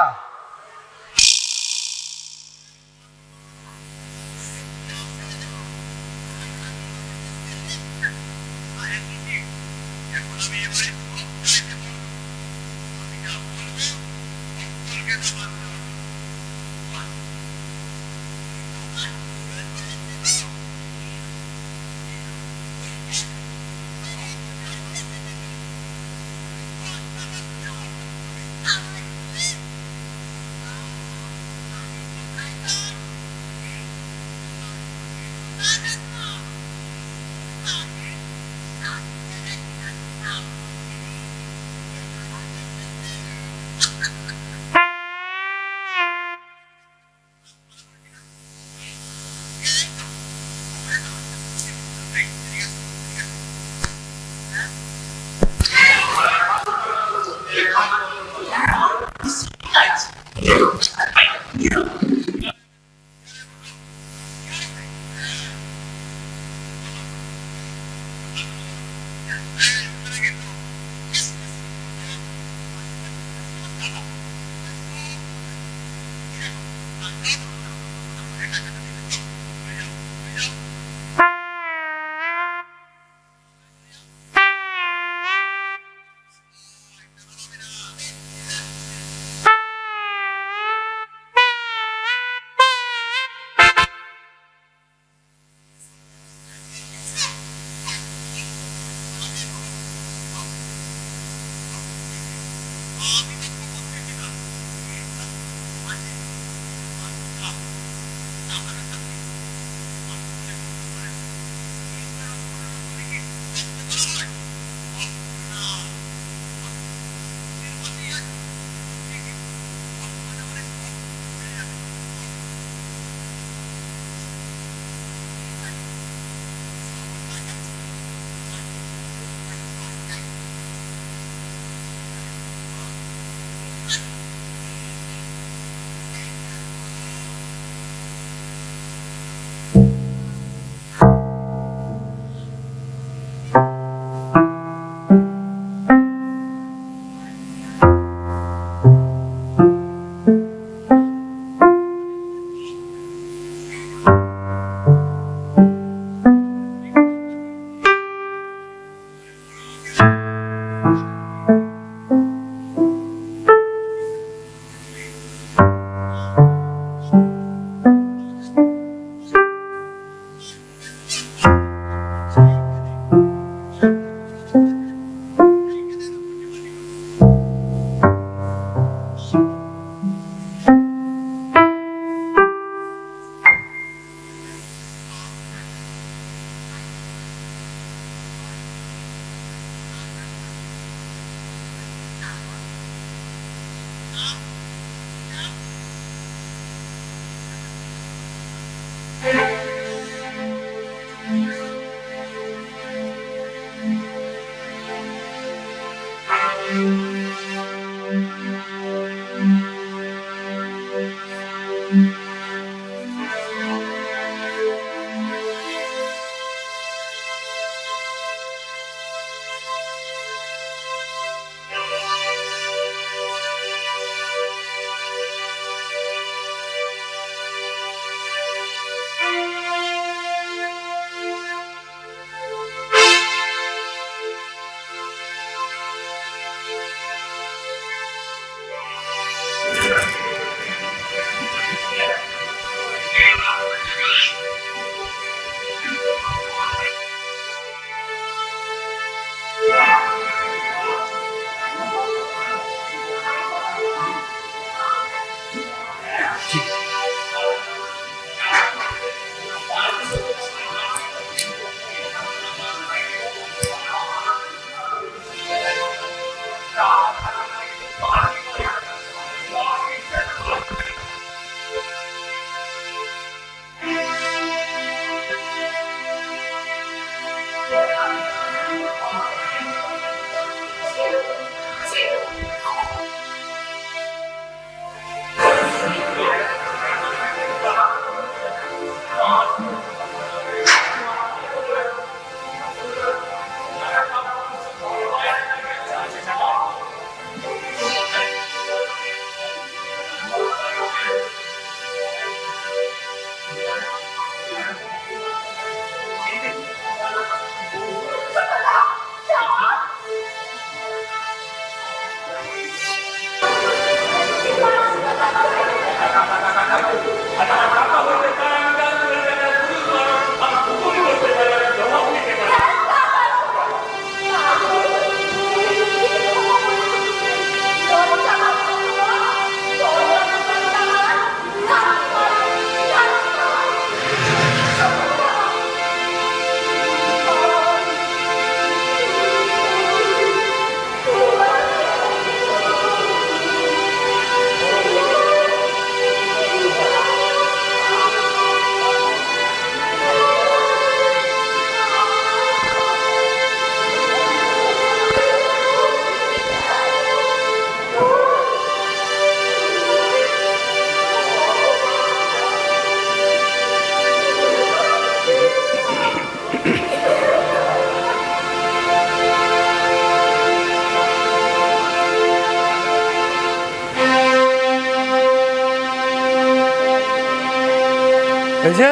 এই যে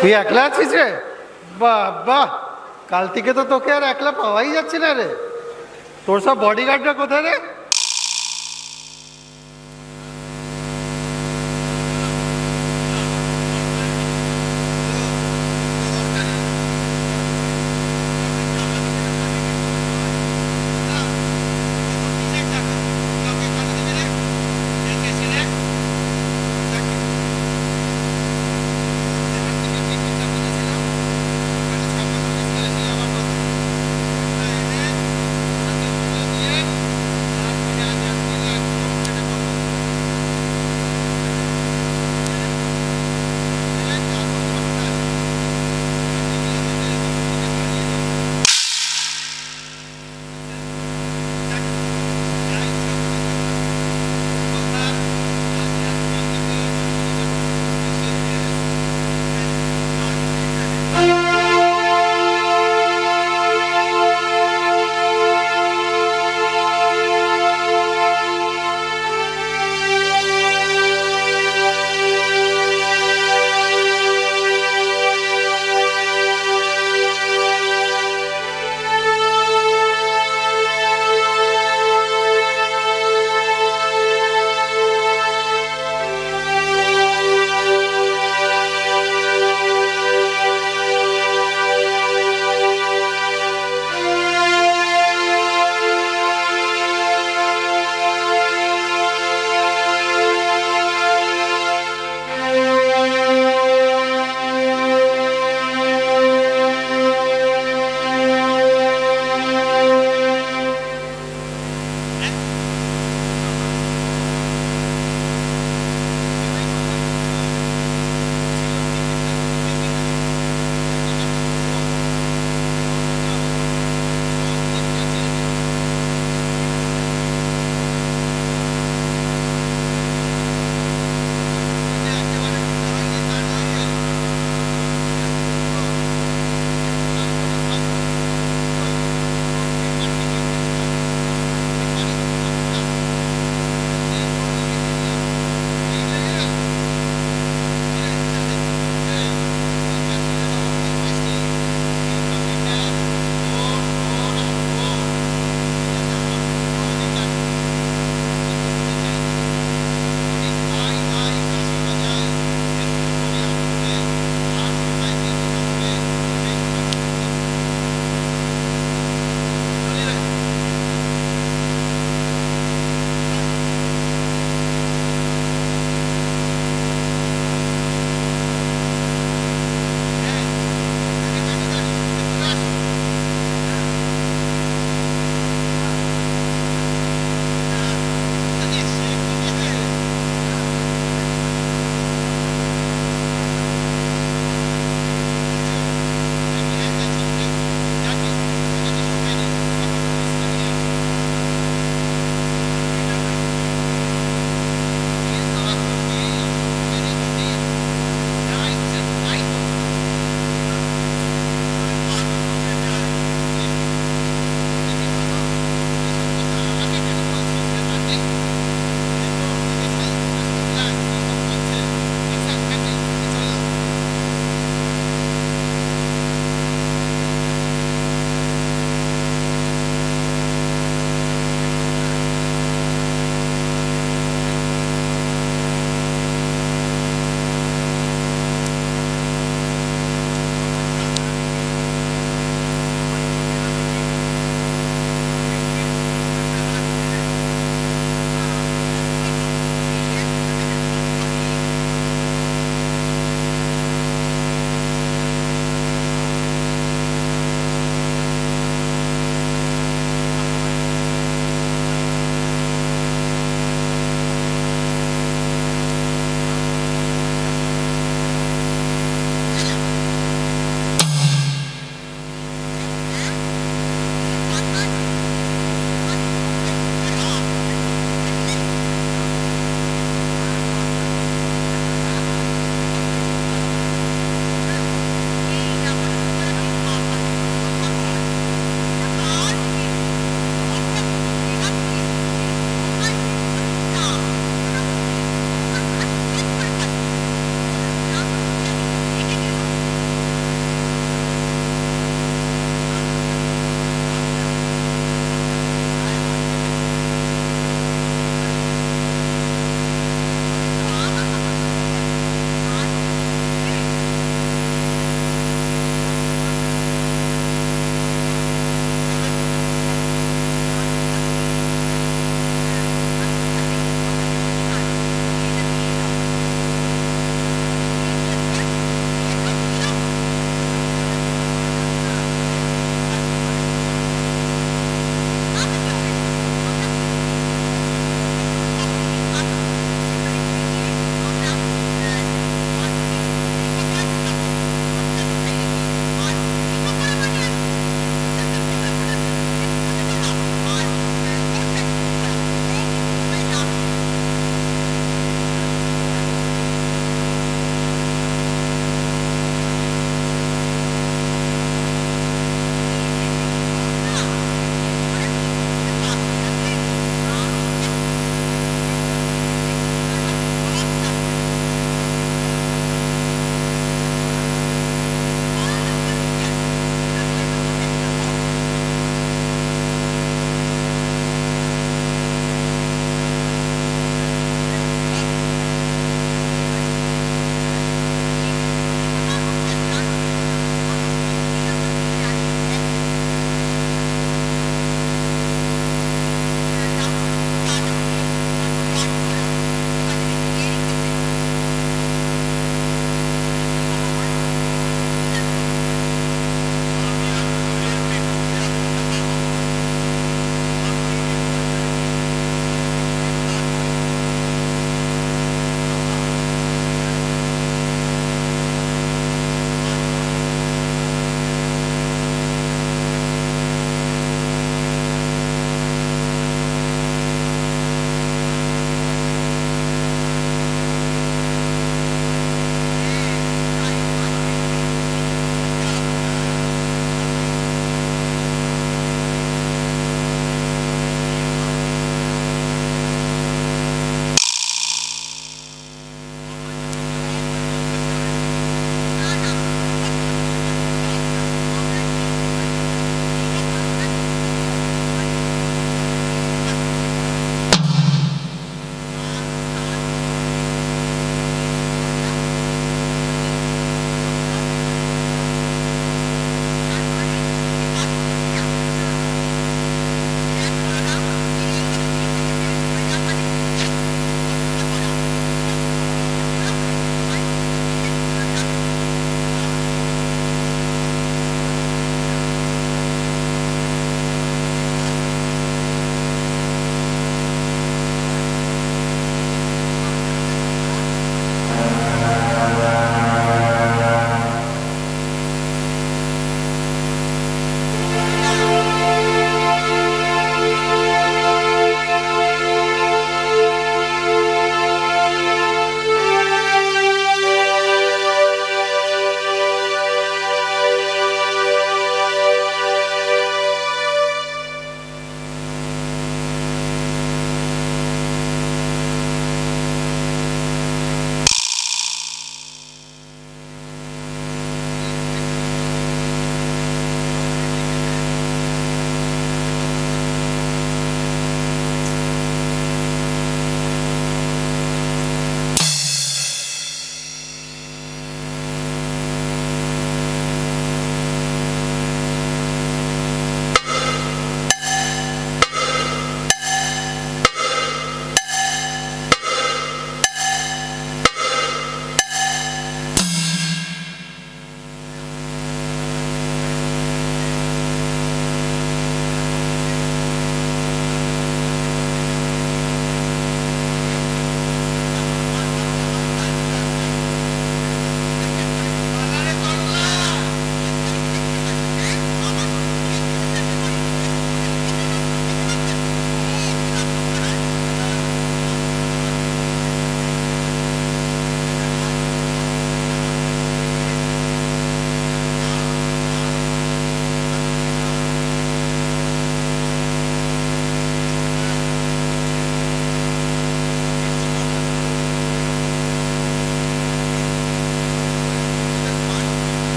তুই একলা আছিস রে? বাহ বাহ, কাল থেকে তো তোকে আর একলা পাওয়াই যাচ্ছে না রে। তোর সব বডিগার্ডরা কোথায় রে?